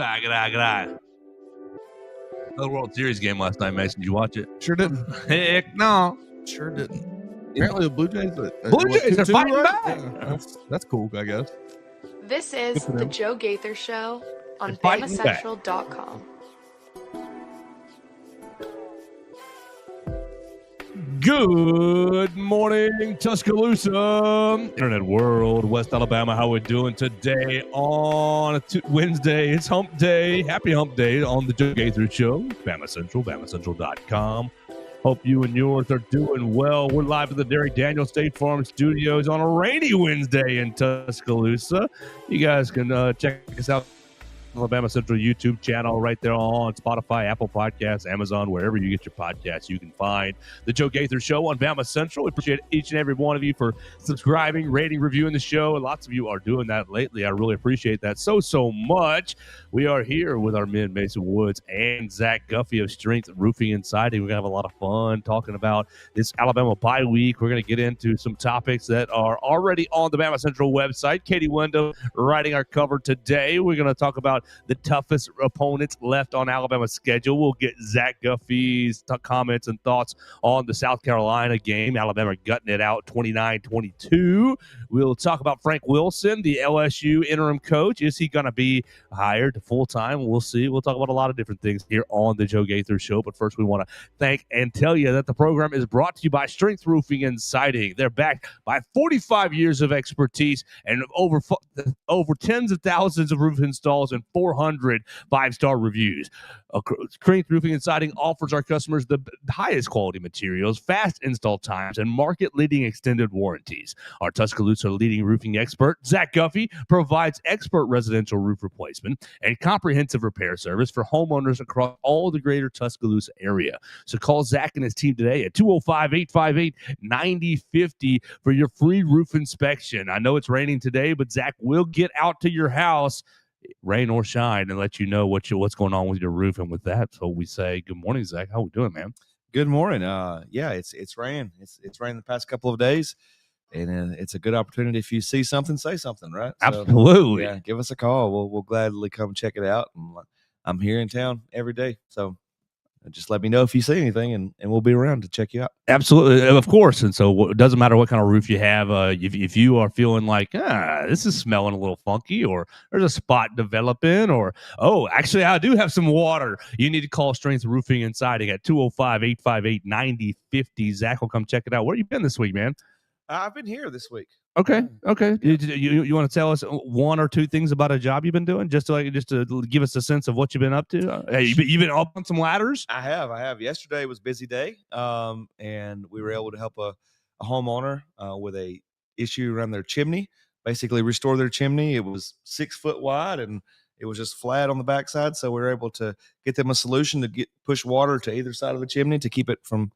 G'day. Another World Series game last night, Mason. Did you watch it? Sure didn't. Heck no. Sure didn't. Apparently the Blue Jays are fighting back. Yeah, that's cool, I guess. This is the Joe Gaither Show on They're fighting back. BamaCentral.com. Good morning, Tuscaloosa, Internet world, West Alabama. How we doing today on Wednesday? It's Hump Day. Happy Hump Day on the Joe Gaither Show. BamaCentral, BamaCentral.com. Hope you and yours are doing well. We're live at the Derek Daniel State Farm Studios on a rainy Wednesday in Tuscaloosa. You guys can check us out on the BamaCentral YouTube channel right there on Spotify, Apple Podcasts, Amazon, wherever you get your podcasts. You can find the Joe Gaither Show on BamaCentral. We appreciate each and every one of you for subscribing, rating, reviewing the show. And lots of you are doing that lately. I really appreciate that so much. We are here with our men, Mason Woods and Zach Guffey of Strength Roofing and Siding. We're going to have a lot of fun talking about this Alabama bye week. We're going to get into some topics that are already on the BamaCentral website. Katie Wendell writing our cover today. We're going to talk about the toughest opponents left on Alabama's schedule. We'll get Zach Guffey's comments and thoughts on the South Carolina game. Alabama gutting it out 29-22. We'll talk about Frank Wilson, the LSU interim coach. Is he going to be hired full-time? We'll see. We'll talk about a lot of different things here on the Joe Gaither Show. But first, we want to thank and tell you that the program is brought to you by Strength Roofing and Siding. They're backed by 45 years of expertise and over tens of thousands of roof installs and 400 five-star reviews. Strength Roofing and Siding offers our customers the highest quality materials, fast install times, and market-leading extended warranties. Our Tuscaloosa leading roofing expert, Zach Guffey, provides expert residential roof replacement and comprehensive repair service for homeowners across all the greater Tuscaloosa area. So call Zach and his team today at 205-858-9050 for your free roof inspection. I know it's raining today, but Zach will get out to your house, rain or shine, and let you know what's going on with your roof. And with that, so we say good morning, Zach. How we doing, man? Good morning. Yeah, it's rain. It's rained the past couple of days, and it's a good opportunity. If you see something, say something, right? Absolutely. So, yeah, give us a call. We'll gladly come check it out. And I'm here in town every day, so just let me know if you see anything, and we'll be around to check you out. Absolutely, of course. And so it doesn't matter what kind of roof you have. If you are feeling like, this is smelling a little funky, or there's a spot developing, or, actually, I do have some water, you need to call Strength Roofing and Siding at 205-858-9050. Zach will come check it out. Where you been this week, man? I've been here this week. Okay. You want to tell us one or two things about a job you've been doing, just to give us a sense of what you've been up to? You've been up on some ladders? I have. Yesterday was a busy day, and we were able to help a homeowner with a issue around their chimney. Basically, restore their chimney. It was 6 foot wide, and it was just flat on the backside. So we were able to get them a solution to push water to either side of the chimney to keep it from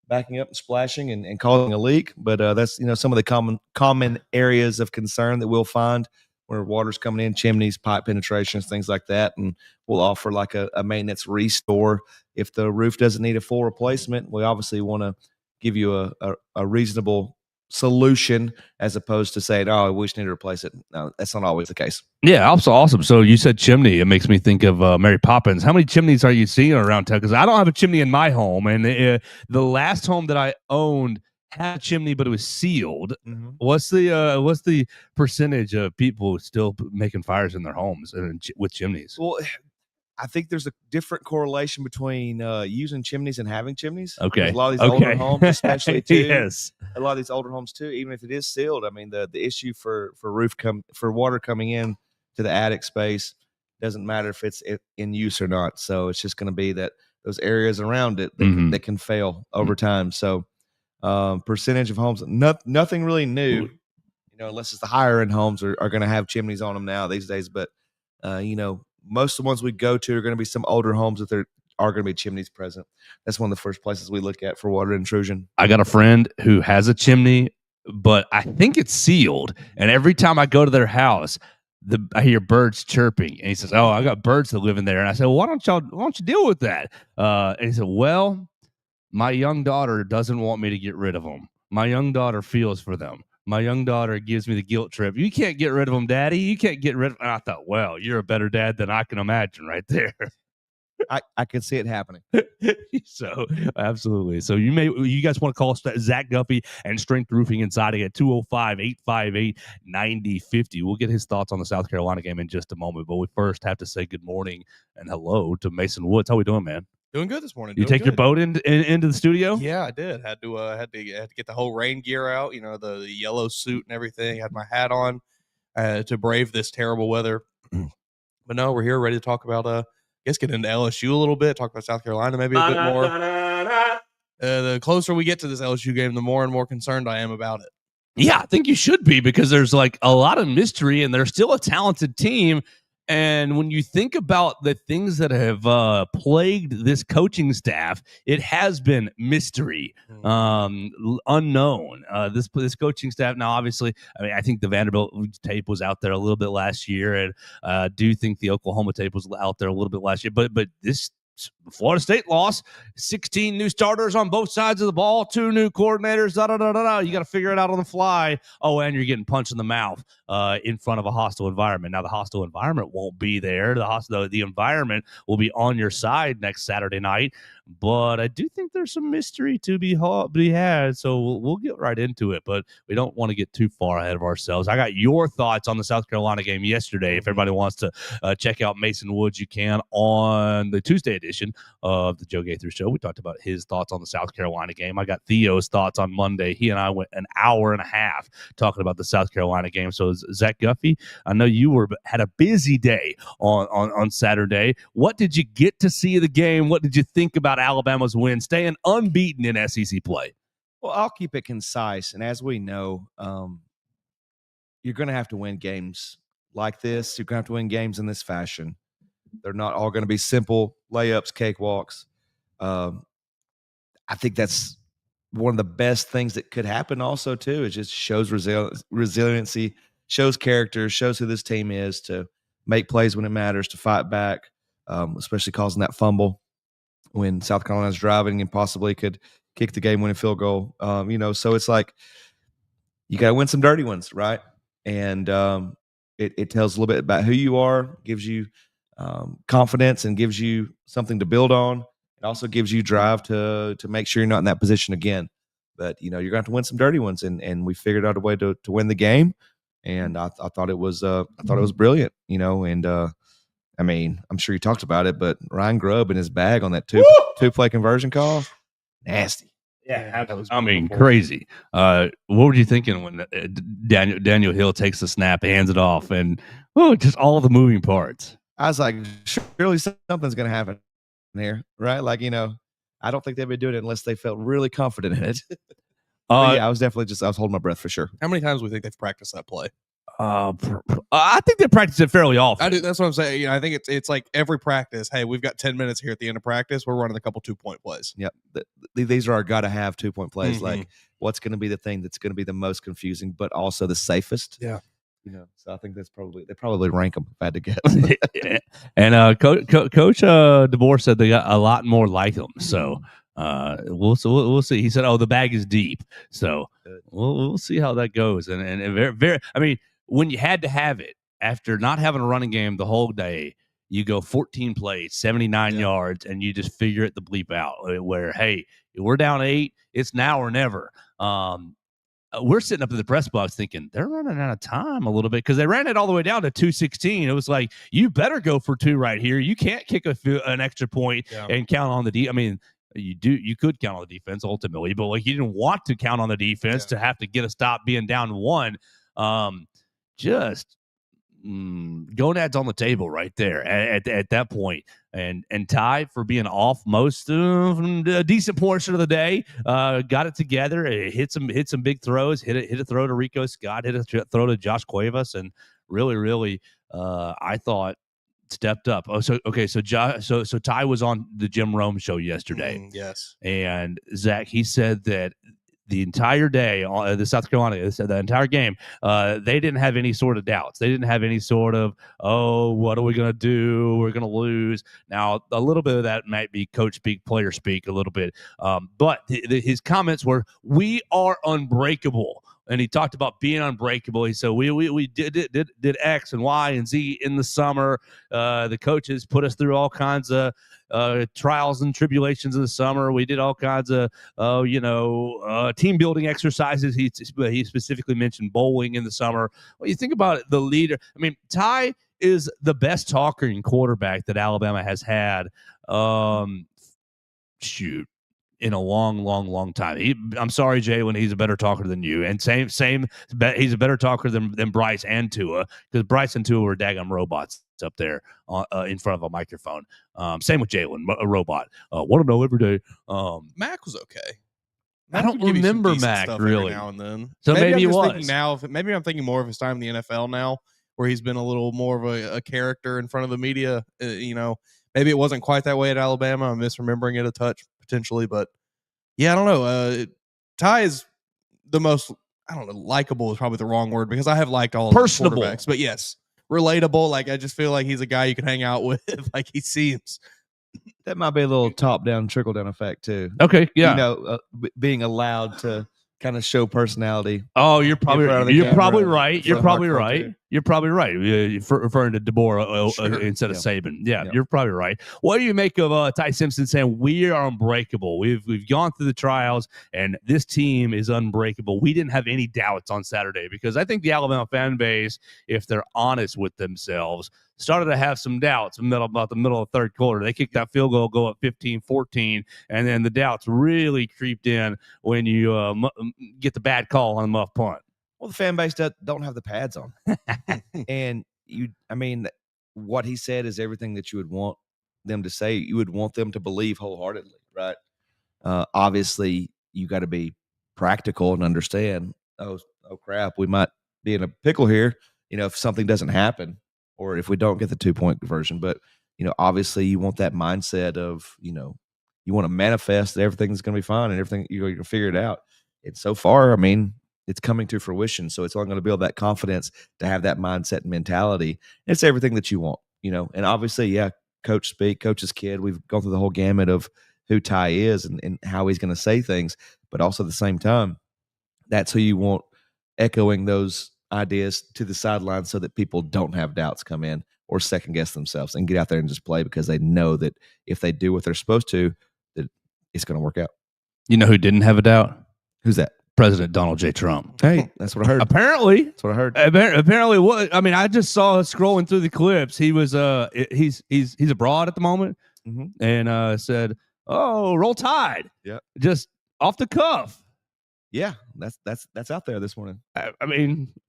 backing up and splashing and causing a leak. But that's some of the common areas of concern that we'll find where water's coming in, chimneys, pipe penetrations, things like that. And we'll offer like a maintenance restore. If the roof doesn't need a full replacement, we obviously want to give you a reasonable solution as opposed to saying, we just need to replace it. No, that's not always the case. Yeah, also awesome. So you said chimney. It makes me think of Mary Poppins. How many chimneys are you seeing around town? Because I don't have a chimney in my home. And the last home that I owned had a chimney, but it was sealed. Mm-hmm. What's the percentage of people still making fires in their homes with chimneys? Well, I think there's a different correlation between using chimneys and having chimneys. Okay. There's a lot of these older homes, especially too. Yes. A lot of these older homes too, even if it is sealed. I mean, the issue for water coming in to the attic space doesn't matter if it's in use or not. So it's just going to be that those areas around it that can fail over time. So percentage of homes, nothing really new, unless it's the higher end homes are going to have chimneys on them now these days. But most of the ones we go to are going to be some older homes that there are going to be chimneys present. That's one of the first places we look at for water intrusion. I got a friend who has a chimney, but I think it's sealed. And every time I go to their house, I hear birds chirping. And he says, I got birds that live in there. And I said, well, why don't you deal with that? And he said, well, my young daughter doesn't want me to get rid of them. My young daughter feels for them. My young daughter gives me the guilt trip. You can't get rid of him, Daddy. You can't get rid of him. And I thought, well, you're a better dad than I can imagine right there. I could see it happening. So absolutely. So you guys want to call Zach Guffey and Strength Roofing and Siding at 205-858-9050. We'll get his thoughts on the South Carolina game in just a moment. But we first have to say good morning and hello to Mason Woods. How we doing, man? Doing good this morning. You take your boat into the studio? Yeah, I did. Had to get the whole rain gear out. You know, the yellow suit and everything. Had my hat on to brave this terrible weather. But no, we're here ready to talk about I guess get into LSU a little bit. Talk about South Carolina maybe a bit more. The closer we get to this LSU game, the more and more concerned I am about it. Yeah, I think you should be, because there's like a lot of mystery and they're still a talented team. And when you think about the things that have plagued this coaching staff, it has been mystery, unknown. This coaching staff now, obviously, I mean, I think the Vanderbilt tape was out there a little bit last year, and do think the Oklahoma tape was out there a little bit last year. But this Florida State loss, 16 new starters on both sides of the ball, 2 new coordinators, You got to figure it out on the fly. Oh, and you're getting punched in the mouth in front of a hostile environment. Now, the hostile environment won't be there. The environment will be on your side next Saturday night. But I do think there's some mystery to be had, so we'll get right into it. But we don't want to get too far ahead of ourselves. I got your thoughts on the South Carolina game yesterday. If everybody wants to check out Mason Woods, you can on the Tuesday edition of the Joe Gaither Show. We talked about his thoughts on the South Carolina game. I got Theo's thoughts on Monday. He and I went an hour and a half talking about the South Carolina game. So Zach Guffey, I know you had a busy day on Saturday. What did you get to see of the game? What did you think about Alabama's win, staying unbeaten in SEC play? Well, I'll keep it concise. And as we know, you're going to have to win games like this. You're going to have to win games in this fashion. They're not all going to be simple layups, cakewalks. I think that's one of the best things that could happen also, too. It just shows resiliency, shows character, shows who this team is, to make plays when it matters, to fight back, especially causing that fumble when South Carolina's driving and possibly could kick the game-winning field goal. So it's like you got to win some dirty ones, right? And it tells a little bit about who you are, gives you confidence, and gives you something to build on. It also gives you drive to make sure you're not in that position again. But you're going to have to win some dirty ones, and we figured out a way to win the game. And I thought it was brilliant, and I mean, I'm sure you talked about it, but Ryan Grubb in his bag on that two-play conversion call, nasty. Yeah, that was crazy. What were you thinking when Daniel Hill takes the snap, hands it off, and just all the moving parts? I was like, surely something's going to happen here, right? Like, I don't think they'd be doing it unless they felt really confident in it. Yeah, I was holding my breath for sure. How many times do we think they've practiced that play? I think they practice it fairly often. I do. That's what I'm saying. I think it's like every practice. Hey, we've got 10 minutes here at the end of practice. We're running a couple 2-point plays. Yep. These are our gotta-have 2-point plays. Like, what's going to be the thing that's going to be the most confusing, but also the safest? Yeah. So I think they probably rank them if I had to guess. Yeah. And Coach DeBoer said they got a lot more like them. So we'll see. He said, the bag is deep. So we'll see how that goes. And very, very, I mean, when you had to have it after not having a running game the whole day, you go 14 plays, 79 yards, and you just figure it the bleep out. Where, hey, we're down 8, it's now or never. We're sitting up in the press box thinking they're running out of time a little bit, because they ran it all the way down to 2:16. It was like, you better go for 2 right here. You can't kick an extra point and count on the I mean, you could count on the defense ultimately, but like, you didn't want to count on the defense to have to get a stop being down 1. Just gonads on the table right there at that point. And Ty, for being off most of a decent portion of the day, got it together. It hit some big throws. Hit a throw to Rico Scott. Hit a throw to Josh Cuevas, and really, I thought stepped up. So Ty was on the Jim Rome show yesterday. Yes, and Zach, he said that the entire day, the South Carolina, the entire game, they didn't have any sort of doubts. They didn't have any sort of, what are we going to do? We're going to lose. Now, a little bit of that might be coach speak, player speak a little bit. But his comments were, we are unbreakable. and he talked about being unbreakable. He said we did X and Y and Z in the summer. The coaches put us through all kinds of trials and tribulations in the summer. We did all kinds of team building exercises. He specifically mentioned bowling in the summer. Well, you think about it, the leader. I mean, Ty is the best talking quarterback that Alabama has had. In a long time. I'm sorry, Jalen, he's a better talker than you. And he's a better talker than Bryce and Tua, because Bryce and Tua were daggum robots up there in front of a microphone. Same with Jalen, a robot. Want to know every day. Mac was okay. I don't remember Mac really. Now and then. So maybe I'm he was. Thinking now, maybe I'm thinking more of his time in the NFL now, where he's been a little more of a character in front of the media. Maybe it wasn't quite that way at Alabama. I'm misremembering it a touch potentially, but yeah, I don't know. Ty is the most, I don't know, likable is probably the wrong word, because I have liked all personable of the quarterbacks, but yes, relatable. Like, I just feel like he's a guy you can hang out with. Like, he seems. That might be a little top-down, trickle-down effect too. Okay, yeah. Being allowed to kind of show personality. Oh, you're probably right. You're probably right. You're probably right. You're referring to Deborah instead of Saban. Yeah, you're probably right. What do you make of Ty Simpson saying we are unbreakable? We've gone through the trials, and this team is unbreakable. We didn't have any doubts on Saturday, because I think the Alabama fan base, if they're honest with themselves, started to have some doubts about the middle of the third quarter. They kicked that field goal, go up 15-14, and then the doubts really creeped in when you get the bad call on the muff punt. Well, the fan base don't have the pads on. And what he said is everything that you would want them to say. You would want them to believe wholeheartedly, right? Obviously, you got to be practical and understand, oh crap, we might be in a pickle here, if something doesn't happen, or if we don't get the 2-point conversion. But, obviously you want that mindset of, you want to manifest that everything's going to be fine and everything, you're going to figure it out. And so far, it's coming to fruition. So it's only going to build that confidence to have that mindset and mentality. It's everything that you want, and obviously, yeah, coach's kid. We've gone through the whole gamut of who Ty is and how he's going to say things, but also at the same time, that's who you want echoing those ideas to the sideline, so that people don't have doubts come in or second guess themselves and get out there and just play, because they know that if they do what they're supposed to, that it's going to work out. You know who didn't have a doubt? Who's that? President Donald J. Trump. Hey, that's what I heard. Apparently, that's what I heard. Apparently, what I just saw scrolling through the clips. He was he's abroad at the moment, and said, "Oh, roll Tide." Yeah, just off the cuff. Yeah, that's out there this morning.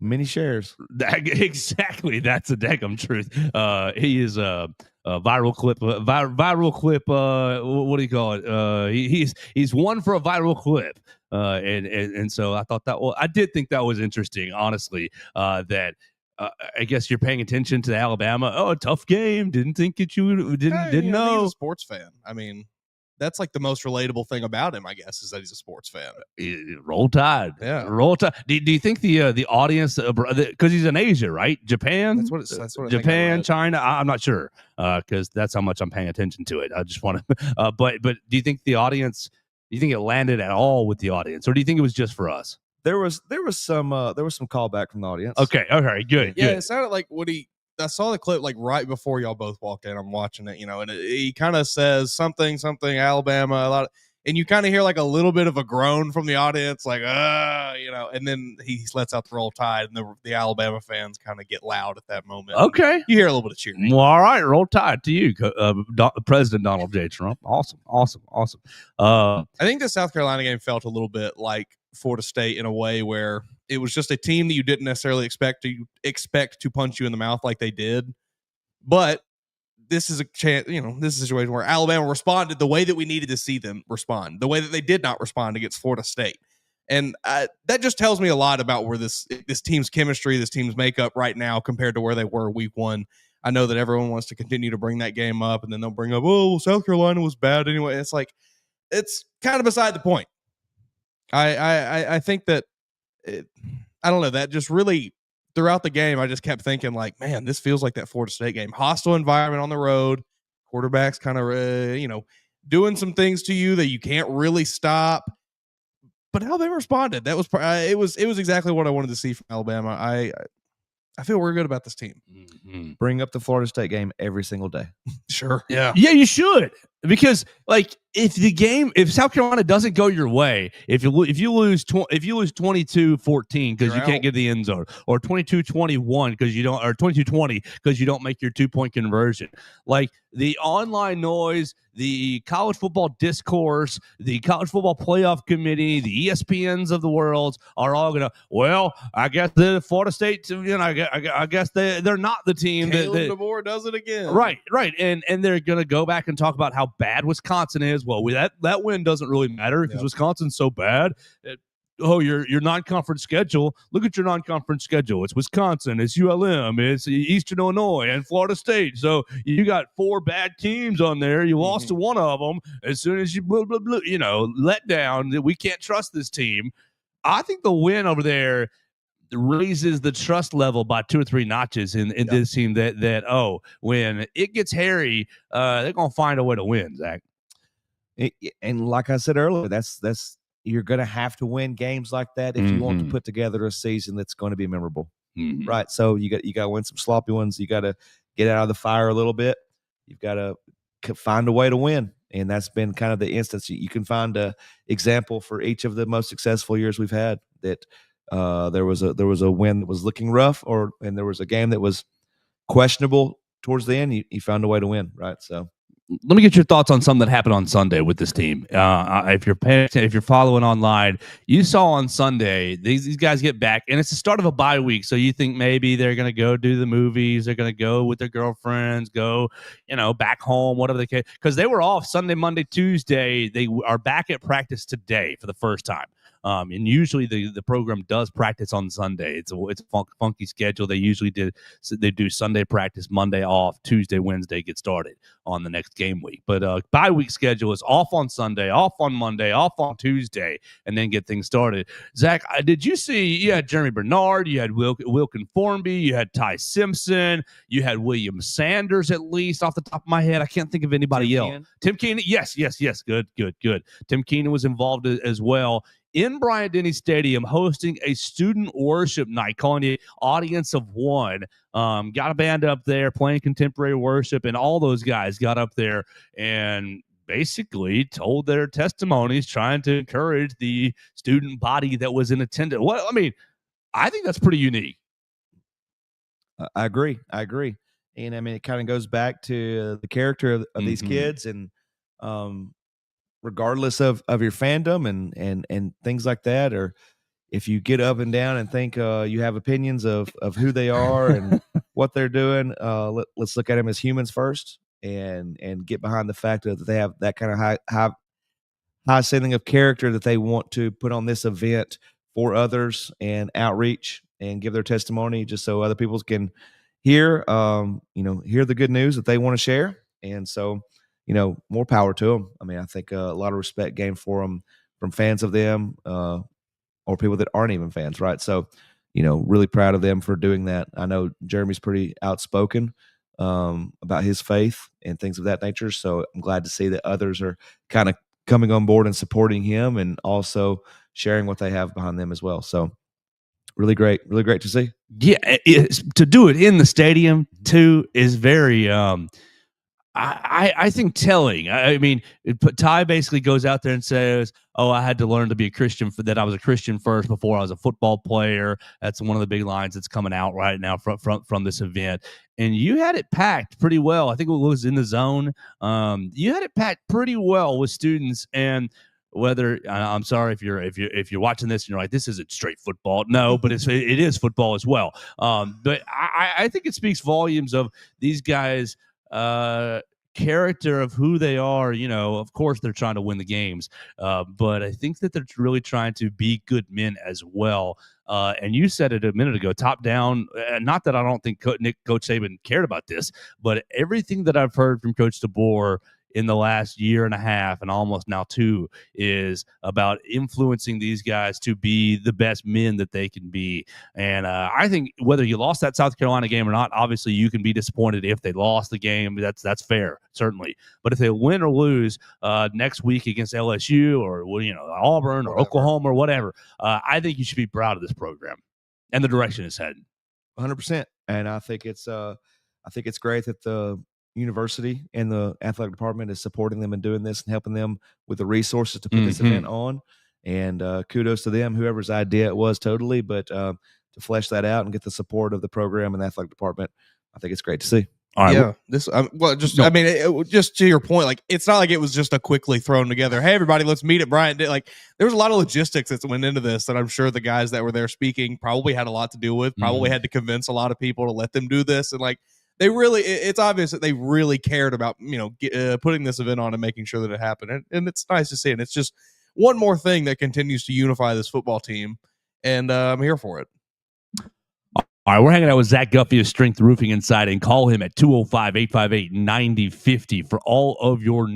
Many shares. Exactly, that's the daggum truth. He is a viral clip. Viral clip. What do you call it? He's one for a viral clip. And so I thought I did think that was interesting, honestly. That I guess you're paying attention to Alabama. Oh, a tough game. Didn't think that you didn't know. He's a sports fan. That's like the most relatable thing about him, I guess, is that he's a sports fan. Roll Tide. Yeah. Roll Tide. Do you think the audience, because he's in Asia, right? Japan? That's what Japan, China? I'm not sure, because that's how much I'm paying attention to it. I just want to, but do you think the audience, do you think it landed at all with the audience, or do you think it was just for us? There was some callback from the audience. Okay. Good. Yeah. Good. It sounded like I saw the clip like right before y'all both walked in. I'm watching it, and he kind of says something Alabama, and you kind of hear like a little bit of a groan from the audience, like and then he lets out the Roll Tide, and the Alabama fans kind of get loud at that moment. Okay, you hear a little bit of cheering. Well, all right, Roll Tide to you, President Donald J. Trump. Awesome. I think the South Carolina game felt a little bit like Florida State in a way where it was just a team that you didn't necessarily expect to punch you in the mouth like they did. But this is a chance, this is a situation where Alabama responded the way that we needed to see them respond, the way that they did not respond against Florida State. And that just tells me a lot about where this team's chemistry, this team's makeup right now compared to where they were week one. I know that everyone wants to continue to bring that game up, and then they'll bring up, South Carolina was bad anyway. It's like, it's kind of beside the point. I think that I don't know, that just really throughout the game, I just kept thinking like, man, this feels like that Florida State game. Hostile environment on the road, quarterbacks kind of, doing some things to you that you can't really stop. but how they responded, that was it was exactly what I wanted to see from Alabama. I feel we're good about this team. Mm-hmm. Bring up the Florida State game every single day. Sure. Yeah. Yeah, you should. Because if South Carolina doesn't go your way, if you lose 22-14 because you can't get the end zone, or 22-21 because you don't, or 22-20 because you don't make your 2-point conversion, like the online noise, the college football discourse, the college football playoff committee, the ESPNs of the world are all gonna. Well, I guess the Florida State, I guess they're not the team Caleb DeBoer does it again. Right, and they're gonna go back and talk about how bad Wisconsin is. Well, that win doesn't really matter because Wisconsin's so bad. Your non-conference schedule. Look at your non-conference schedule. It's Wisconsin, it's ULM, it's Eastern Illinois, and Florida State. So you got 4 bad teams on there. You lost to one of them as soon as you let down. That we can't trust this team. I think the win over there raises the trust level by 2 or 3 notches in this team. That when it gets hairy, they're gonna find a way to win, Zach. And like I said earlier, that's you're gonna have to win games like that if you want to put together a season that's going to be memorable, right? So you got to win some sloppy ones. You got to get out of the fire a little bit. You've got to find a way to win, and that's been kind of the instance. You can find a example for each of the most successful years we've had. That there was a win that was looking rough, and there was a game that was questionable towards the end. You found a way to win, right? So let me get your thoughts on something that happened on Sunday with this team. If you're following online, you saw on Sunday these guys get back, and it's the start of a bye week. So you think maybe they're going to go do the movies, they're going to go with their girlfriends, go back home, whatever they can, because they were off Sunday, Monday, Tuesday. They are back at practice today for the first time. And usually the program does practice on Sunday. It's a funky schedule. They usually they do Sunday practice, Monday off, Tuesday, Wednesday get started on the next game week. But bye week schedule is off on Sunday, off on Monday, off on Tuesday, and then get things started. Zach, did you see? You had Jeremy Bernard, you had Wilkin Formby, you had Ty Simpson, you had William Sanders, at least off the top of my head. I can't think of anybody else. Tim Keenan, yes. Good. Tim Keenan was involved as well in Bryant-Denny Stadium, hosting a student worship night, calling it Audience of One. Got a band up there playing contemporary worship, and all those guys got up there and basically told their testimonies, trying to encourage the student body that was in attendance. Well, I mean, I think that's pretty unique. I agree. And I mean, it kind of goes back to the character of these kids, and regardless of your fandom and things like that, or if you get up and down and think you have opinions of who they are and what they're doing, let's look at them as humans first, and get behind the fact that they have that kind of high standing of character that they want to put on this event for others and outreach and give their testimony, just so other people can hear the good news that they want to share. And so, more power to them. I mean, I think a lot of respect gained for them from fans of them, or people that aren't even fans, right? So, really proud of them for doing that. I know Jeremy's pretty outspoken about his faith and things of that nature. So I'm glad to see that others are kind of coming on board and supporting him, and also sharing what they have behind them as well. So really great to see. Yeah, to do it in the stadium too is very I think telling. I mean, Ty basically goes out there and says, "Oh, I had to learn to be a Christian. That I was a Christian first before I was a football player." That's one of the big lines that's coming out right now from this event. And you had it packed pretty well. I think it was in the zone. You had it packed pretty well with students. And whether I'm sorry if you're watching this and you're like, this isn't straight football. No, but it is football as well. But I think it speaks volumes of these guys. Character of who they are. Of course they're trying to win the games, but I think that they're really trying to be good men as well. And you said it a minute ago, top down. Not that I don't think Coach Saban cared about this, but everything that I've heard from Coach DeBoer in the last year and a half and almost now 2 is about influencing these guys to be the best men that they can be. And I think whether you lost that South Carolina game or not, obviously you can be disappointed if they lost the game. That's fair, certainly. But if they win or lose next week against LSU or Auburn or Oklahoma or whatever, I think you should be proud of this program and the direction it's heading. 100%. And I think it's great that the university and the athletic department is supporting them and doing this and helping them with the resources to put this event on. And kudos to them, whoever's idea it was totally. But to flesh that out and get the support of the program and the athletic department, I think it's great to see. All right. Yeah, just to your point, like it's not like it was just a quickly thrown together. Hey, everybody, let's meet at Bryant. Like there was a lot of logistics that went into this that I'm sure the guys that were there speaking probably had a lot to do with. Probably had to convince a lot of people to let them do this, and like they really, it's obvious that they really cared about putting this event on and making sure that it happened. And it's nice to see, and it's just one more thing that continues to unify this football team, and I'm here for it. All right, we're hanging out with Zach Guffey of Strength Roofing and Siding. Call him at 205-858-9050 for all of your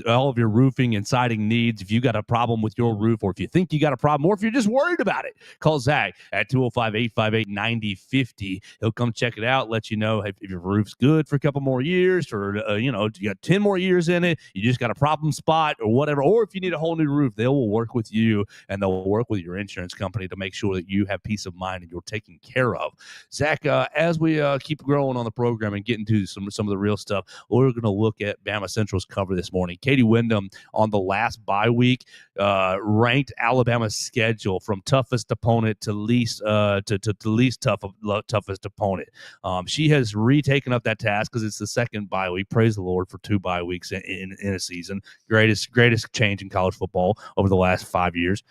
all of your roofing and siding needs. If you got a problem with your roof, or if you think you got a problem, or if you're just worried about it, call Zach at 205-858-9050. He'll come check it out, let you know if your roof's good for a couple more years, or you got 10 more years in it, you just got a problem spot or whatever, or if you need a whole new roof, they will work with you and they'll work with your insurance company to make sure that you have peace of mind and you're taken care of. Zach, as we keep growing on the program and getting to some of the real stuff, we're going to look at BamaCentral's cover this morning. Katie Wyndham on the last bye week ranked Alabama's schedule from toughest opponent to least toughest opponent. She has retaken up that task because it's the second bye week. Praise the Lord for 2 bye weeks in a season. Greatest change in college football over the last 5 years.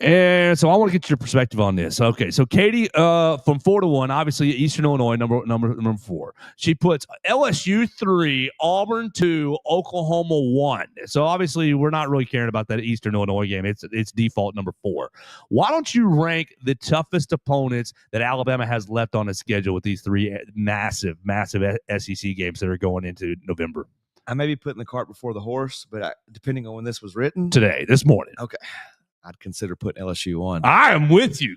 And so I want to get your perspective on this. Okay, so Katie, from 4-1, obviously Eastern Illinois number 4. She puts LSU 3, Auburn 2, Oklahoma 1. So obviously we're not really caring about that Eastern Illinois game. It's default number 4. Why don't you rank the toughest opponents that Alabama has left on its schedule with these 3 massive SEC games that are going into November? I may be putting the cart before the horse, but depending on when this was written, this morning. Okay. I'd consider putting LSU on. I am with you.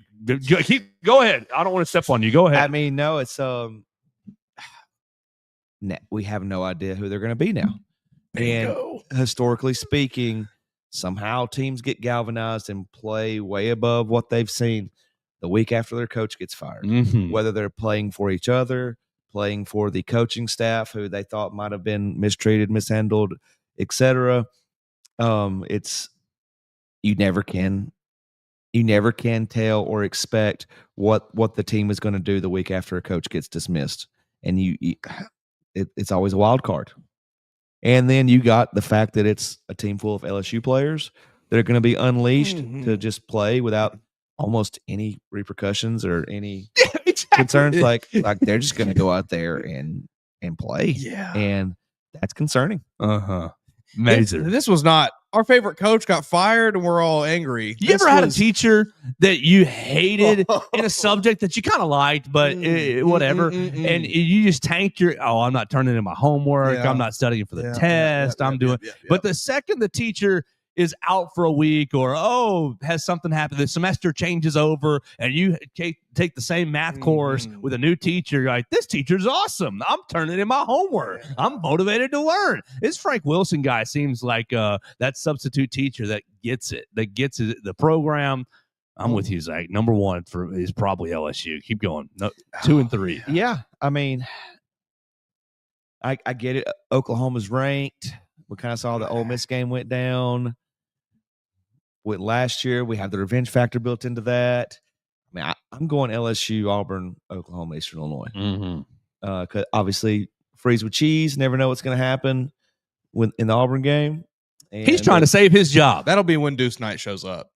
Go ahead. I don't want to step on you. Go ahead. I mean, no, it's we have no idea who they're going to be now. Bingo. And historically speaking, somehow teams get galvanized and play way above what they've seen the week after their coach gets fired. Whether they're playing for each other, playing for the coaching staff who they thought might have been mistreated, mishandled, etc. It's you never can tell or expect what the team is going to do the week after a coach gets dismissed, and it's always a wild card. And then you got the fact that it's a team full of LSU players that are going to be unleashed to just play without almost any repercussions or any concerns. Like they're just going to go out there and play. Yeah, and that's concerning. Amazing. This was not our favorite coach got fired and we're all angry. You ever had a teacher that you hated in a subject that you kind of liked, but whatever, and you just tanked I'm not turning in my homework. I'm not studying for the test. I'm doing. But the second the teacher is out for a week or, has something happened, the semester changes over, and you take the same math course with a new teacher, you're like, this teacher's awesome. I'm turning in my homework. I'm motivated to learn. This Frank Wilson guy seems like that substitute teacher that gets it, the program. I'm with you, Zach. Number 1 is probably LSU. Keep going. 2 and 3. Yeah, I mean, I get it. Oklahoma's ranked. We kind of saw the Ole Miss game went down. With last year, we have the revenge factor built into that. I mean, I'm going LSU, Auburn, Oklahoma, Eastern Illinois. Because obviously, freeze with cheese. Never know what's going to happen in the Auburn game. And he's trying to save his job. That'll be when Deuce Knight shows up.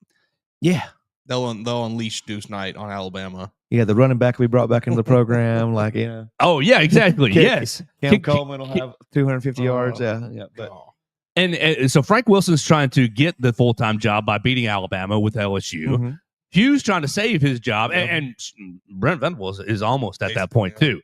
Yeah, they'll unleash Deuce Knight on Alabama. Yeah, the running back we brought back into the program, Oh yeah, exactly. Yes, Cam Coleman will have 250 yards. Yeah, but. And so Frank Wilson's trying to get the full-time job by beating Alabama with LSU. Hugh's trying to save his job, and Brent Venables is almost at that point too.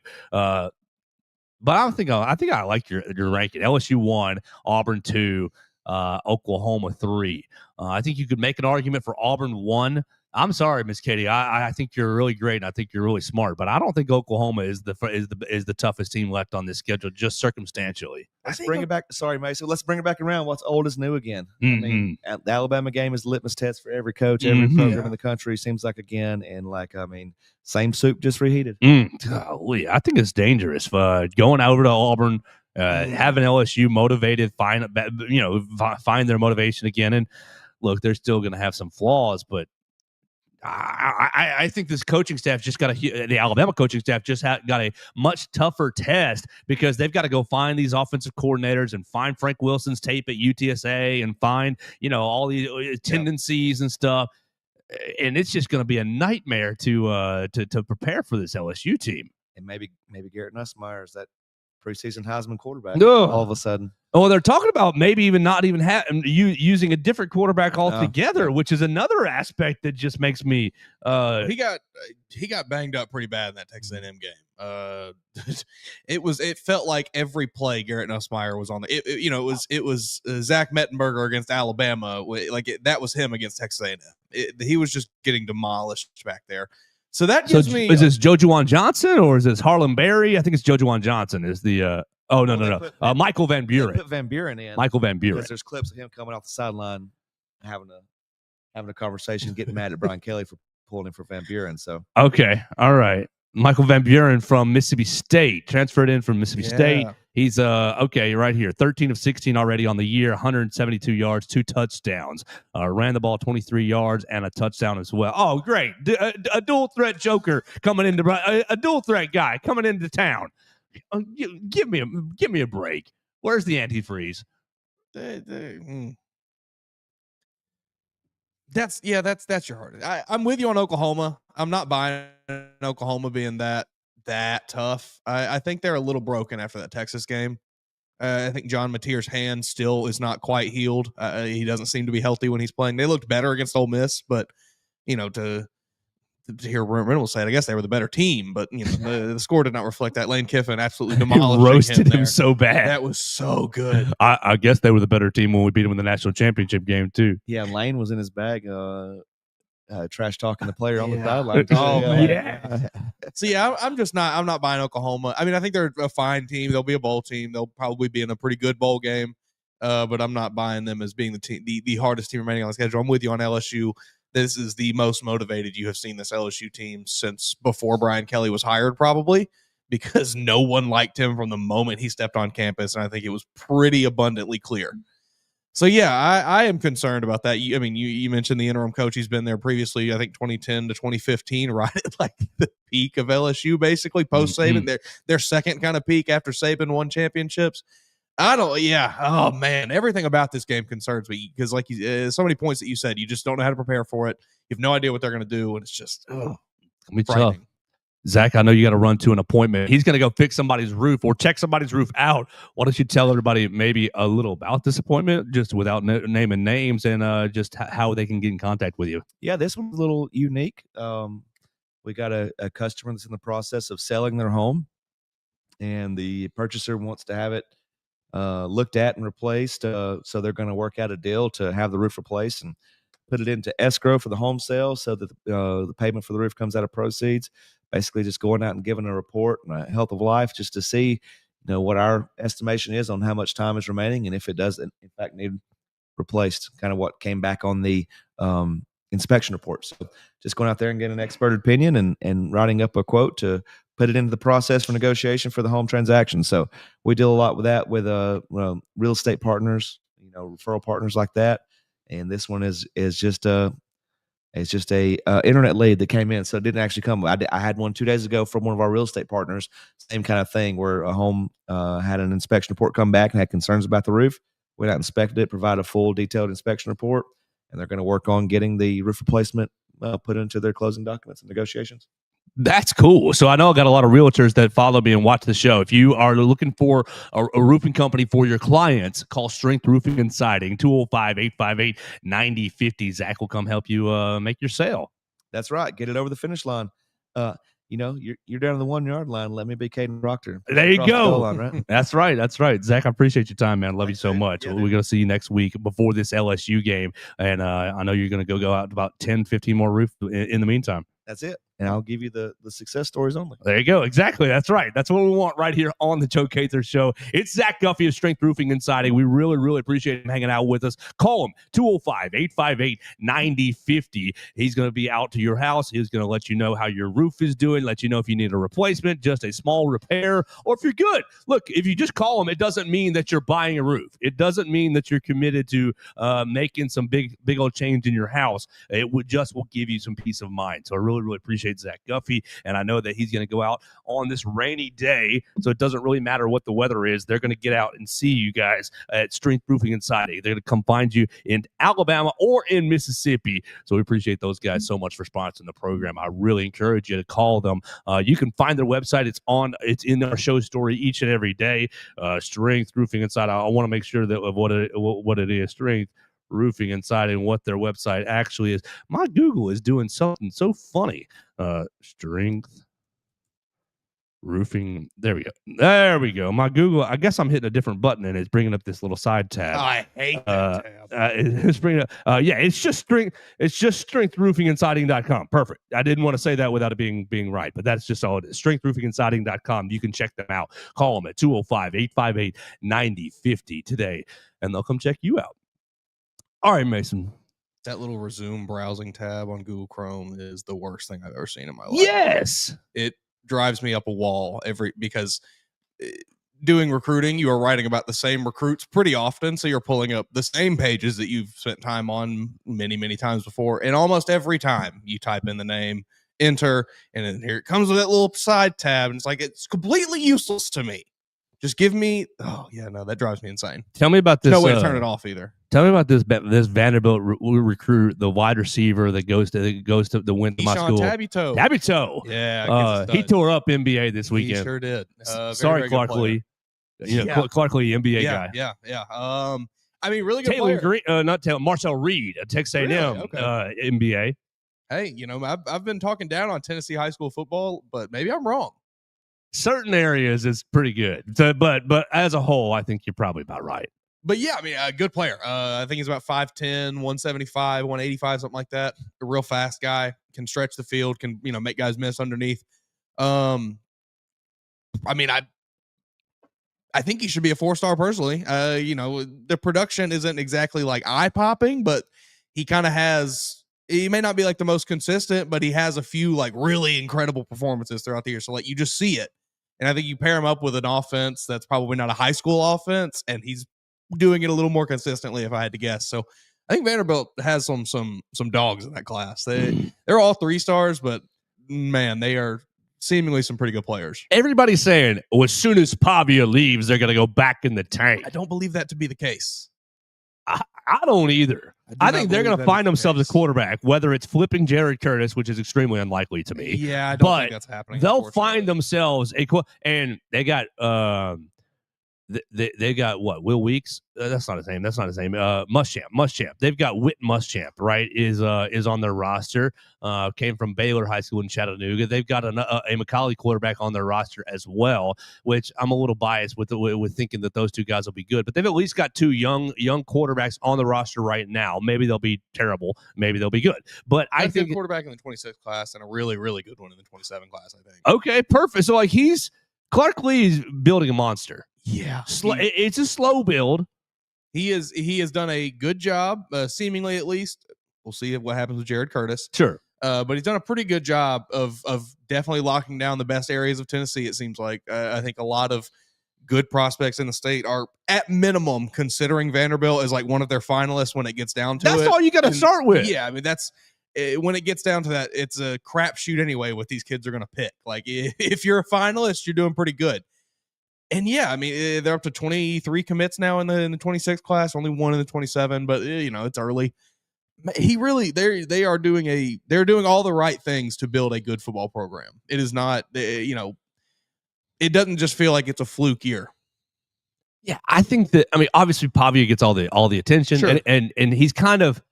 But I think I like your ranking. LSU 1, Auburn 2, Oklahoma 3. I think you could make an argument for Auburn 1. I'm sorry, Miss Katie. I think you're really great, and I think you're really smart. But I don't think Oklahoma is the toughest team left on this schedule, just circumstantially. Let's bring it back. Sorry, Mason. Let's bring it back around. What's old is new again. I mean, the Alabama game is a litmus test for every coach, every program in the country. Seems like again, and same soup, just reheated. Golly, I think it's dangerous. Going over to Auburn, having LSU motivated, find their motivation again. And look, they're still going to have some flaws, but I think this coaching staff just the Alabama coaching staff just got a much tougher test because they've got to go find these offensive coordinators and find Frank Wilson's tape at UTSA and find, all these tendencies and stuff. And it's just going to be a nightmare to prepare for this LSU team. And maybe Garrett Nussmeier is that preseason Heisman quarterback all of a sudden. Oh, they're talking about maybe even not even using a different quarterback altogether, which is another aspect that just makes me. He got banged up pretty bad in that Texas A&M game. It felt like every play Garrett Nussmeier was on it was Zach Mettenberger against Alabama. That was him against Texas A&M. He was just getting demolished back there. So that gives me. Is this Jojuan Johnson or is this Harlem Berry? I think it's Jojuan Johnson. Is the no. Michael Van Buren. Put Van Buren in. Michael Van Buren. Because there's clips of him coming off the sideline, having a conversation, getting mad at Brian Kelly for pulling him for Van Buren. So okay, all right. Michael Van Buren from Mississippi State, transferred in from Mississippi State. He's right here, 13 of 16 already on the year, 172 yards, 2 touchdowns. Ran the ball 23 yards and a touchdown as well. Oh, great! A dual threat joker coming into a dual threat guy coming into town. Give me a break. Where's the antifreeze? That's your hardest. I'm with you on Oklahoma. I'm not buying Oklahoma being that tough. I think they're a little broken after that Texas game. I think John Mateer's hand still is not quite healed. He doesn't seem to be healthy when he's playing. They looked better against Ole Miss, but to hear Reynolds say it, I guess they were the better team, but the score did not reflect that. Lane Kiffin absolutely demolished roasted him so bad. That was so good. I guess they were the better team when we beat them in the national championship game too. Yeah, Lane was in his bag, trash talking the player on the sideline. Oh man. So I'm not buying Oklahoma. I mean, I think they're a fine team. They'll be a bowl team. They'll probably be in a pretty good bowl game. But I'm not buying them as being the hardest team remaining on the schedule. I'm with you on LSU. This is the most motivated you have seen this LSU team since before Brian Kelly was hired, probably, because no one liked him from the moment he stepped on campus, and I think it was pretty abundantly clear. So, yeah, I am concerned about that. You mentioned the interim coach. He's been there previously, I think, 2010 to 2015, right at like the peak of LSU, basically, post-Saban. Their second kind of peak after Saban won championships. Oh man, everything about this game concerns me because, like, so many points that you said, you just don't know how to prepare for it. You have no idea what they're going to do, and it's just tough. Zach, I know you got to run to an appointment. He's going to go fix somebody's roof or check somebody's roof out. Why don't you tell everybody maybe a little about this appointment, just without naming names, and just how they can get in contact with you? Yeah, this one's a little unique. We got a customer that's in the process of selling their home, and the purchaser wants to have it looked at and replaced. So they're going to work out a deal to have the roof replaced and put it into escrow for the home sale so that the payment for the roof comes out of proceeds. Basically just going out and giving a report on health of life just to see, what our estimation is on how much time is remaining and if it does in fact need replaced, kind of what came back on the inspection report. So just going out there and getting an expert opinion and writing up a quote to put it into the process for negotiation for the home transaction. So we deal a lot with that with real estate partners, referral partners like that. And this one is just a internet lead that came in, so it didn't actually come. I had one 2 days ago from one of our real estate partners. Same kind of thing where a home had an inspection report come back and had concerns about the roof. Went out and inspected it, provided a full detailed inspection report, and they're going to work on getting the roof replacement put into their closing documents and negotiations. That's cool. So I know I got a lot of realtors that follow me and watch the show. If you are looking for a roofing company for your clients, call Strength Roofing and Siding, 205-858-9050. Zach will come help you make your sale. That's right. Get it over the finish line. you're down to the 1 yard line. Let me be Caden Proctor. There you go. Line, right? That's right. That's right. Zach, I appreciate your time, man. Love you so Thanks, much. yeah, We're going to see you next week before this LSU game. And I know you're going to go out about 10, 15 more roof in the meantime. That's it. And I'll give you the success stories only. There you go. Exactly. That's right. That's what we want right here on the Joe Gaither Show. It's Zach Guffey of Strength Roofing and Siding. We really, really appreciate him hanging out with us. Call him 205-858-9050. He's going to be out to your house. He's going to let you know how your roof is doing, let you know if you need a replacement, just a small repair, or if you're good. Look, if you just call him, it doesn't mean that you're buying a roof. It doesn't mean that you're committed to making some big old change in your house. It will give you some peace of mind. So I really, really appreciate Zach Guffey, and I know that he's going to go out on this rainy day, so it doesn't really matter what the weather is. They're going to get out and see you guys at Strength Roofing and Siding. They're going to come find you in Alabama or in Mississippi. So we appreciate those guys so much for sponsoring the program. I really encourage you to call them. You can find their website. It's in our show story each and every day. Strength Roofing and Siding. I want to make sure that of what it is. Strength Roofing and Siding, what their website actually is. My Google is doing something so funny. Strength Roofing. There we go. My Google, I guess I'm hitting a different button and it's bringing up this little side tab. I hate that tab. It's bringing up it's just strengthroofingandsiding.com. Perfect. I didn't want to say that without it being right, but that's just all it is. Strengthroofingandsiding.com. You can check them out. Call them at 205-858-9050 today and they'll come check you out. All right, Mason. That little resume browsing tab on Google Chrome is the worst thing I've ever seen in my life. Yes. It drives me up a wall because doing recruiting, you are writing about the same recruits pretty often. So you're pulling up the same pages that you've spent time on many, many times before. And almost every time you type in the name, enter, and then here it comes with that little side tab. And it's like, it's completely useless to me. Just give me, that drives me insane. Tell me about this. No way to turn it off either. Tell me about this Vanderbilt recruit, the wide receiver that went to my school. Tabito. Yeah. He tore up NBA this weekend. He sure did. Sorry, Clark Lee. Clark Lee, NBA guy. Yeah. I mean, really good Taylor player. Green, not Taylor, Marcel Reed at Texas A&M, NBA. Hey, I've been talking down on Tennessee high school football, but maybe I'm wrong. Certain areas is pretty good. So, but as a whole, I think you're probably about right. But yeah, I mean, a good player. I think he's about 5'10", 175, 185, something like that. A real fast guy, can stretch the field, can, make guys miss underneath. I mean, I think he should be a 4-star personally. The production isn't exactly like eye-popping, but he kind of has, he may not be like the most consistent, but he has a few like really incredible performances throughout the year. So like you just see it. And I think you pair him up with an offense that's probably not a high school offense, and he's doing it a little more consistently, if I had to guess. So I think Vanderbilt has some dogs in that class. They're all 3-stars, but man, they are seemingly some pretty good players. Everybody's saying, as soon as Pavia leaves, they're going to go back in the tank. I don't believe that to be the case. I don't either. I think they're going to find themselves a quarterback, whether it's flipping Jared Curtis, which is extremely unlikely to me. Yeah, I don't think that's happening. They'll find themselves and they got they got what? Will Weeks? That's not his name. Muschamp. They've got Whit Muschamp, right? Is on their roster. Came from Baylor High School in Chattanooga. They've got a McCauley quarterback on their roster as well, which I'm a little biased with thinking that those two guys will be good. But they've at least got two young quarterbacks on the roster right now. Maybe they'll be terrible. Maybe they'll be good. But I think a quarterback in the 26th class and a really, really good one in the 27 class, I think. Okay, perfect. So like Clark Lee is building a monster. Yeah, it's a slow build. He has done a good job, seemingly at least. We'll see what happens with Jared Curtis. Sure, but he's done a pretty good job of definitely locking down the best areas of Tennessee. It seems like I think a lot of good prospects in the state are at minimum considering Vanderbilt as like one of their finalists when it gets down to it. That's all you got to start with. Yeah, I mean that's. When it gets down to that, it's a crapshoot anyway. What these kids are going to pick. Like if you're a finalist, you're doing pretty good. And yeah, I mean, they're up to 23 commits now in the 26 class, only one in the 27, but it's early. They're doing all the right things to build a good football program. It is not, it doesn't just feel like it's a fluke year. Yeah, I think that, I mean, obviously Pavia gets all the attention, sure. and he's kind of,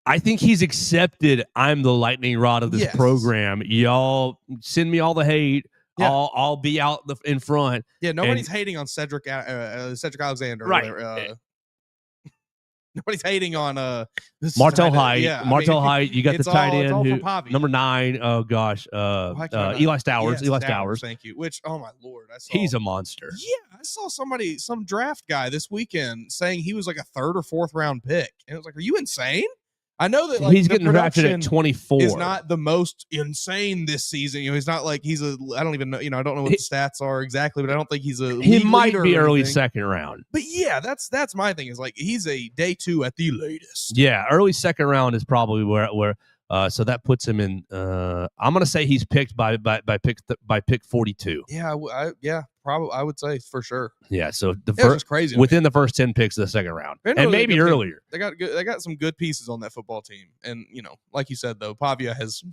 I think he's accepted. I'm the lightning rod of this program. Y'all send me all the hate. Yeah. I'll be out in front. Yeah, nobody's hating on Cedric Alexander. Right. Nobody's hating on Martel Height. Yeah, Martel Height. You got the tight end who number 9. Oh gosh, Eli Stowers. Yes, Eli Stowers. Thank you. Which, oh my lord, he's a monster. Yeah, I saw some draft guy this weekend saying he was like a 3rd or 4th round pick, and it was like, are you insane? I know that he's getting drafted at 24. Is not the most insane this season. He's not like I don't even know. I don't know what the stats are exactly, but I don't think he's a. He might be early 2nd round. But yeah, that's my thing. Is like he's a day 2 at the latest. Yeah, early 2nd round is probably where. So that puts him in. I'm gonna say he's picked by pick 42. Yeah, probably I would say for sure. Yeah, so the first crazy within the first 10 picks of the 2nd round, and maybe earlier. They got some good pieces on that football team, and like you said though, Pavia has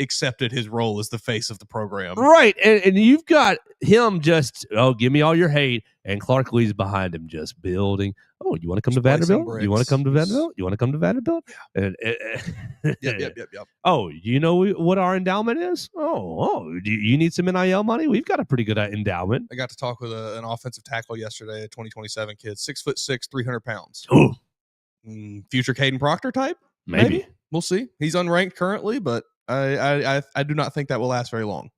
accepted his role as the face of the program. Right, and you've got him just give me all your hate, and Clark Lee's behind him just building. Oh, you want to come to Vanderbilt? You want to come to Vanderbilt? You want to come to Vanderbilt? And, Yep. Oh, you know what our endowment is? Oh, do you need some NIL money? We've got a pretty good endowment. I got to talk with an offensive tackle yesterday, a 2027 kid, 6'6", 300 pounds. Ooh. Future Caden Proctor type? Maybe. We'll see. He's unranked currently, but I do not think that will last very long.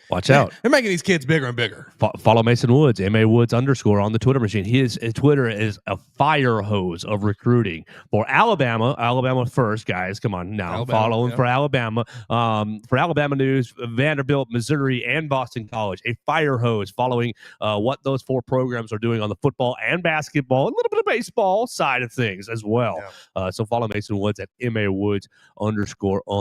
Watch out. They're making these kids bigger and bigger. Follow Mason Woods, MA_Woods_ on the Twitter machine. His Twitter is a fire hose of recruiting for Alabama. Alabama first, guys. Come on now. Follow him for Alabama. For Alabama news, Vanderbilt, Missouri, and Boston College. A fire hose following what those 4 programs are doing on the football and basketball, a little bit of baseball side of things as well. Yeah. So follow Mason Woods at MA_Woods_ on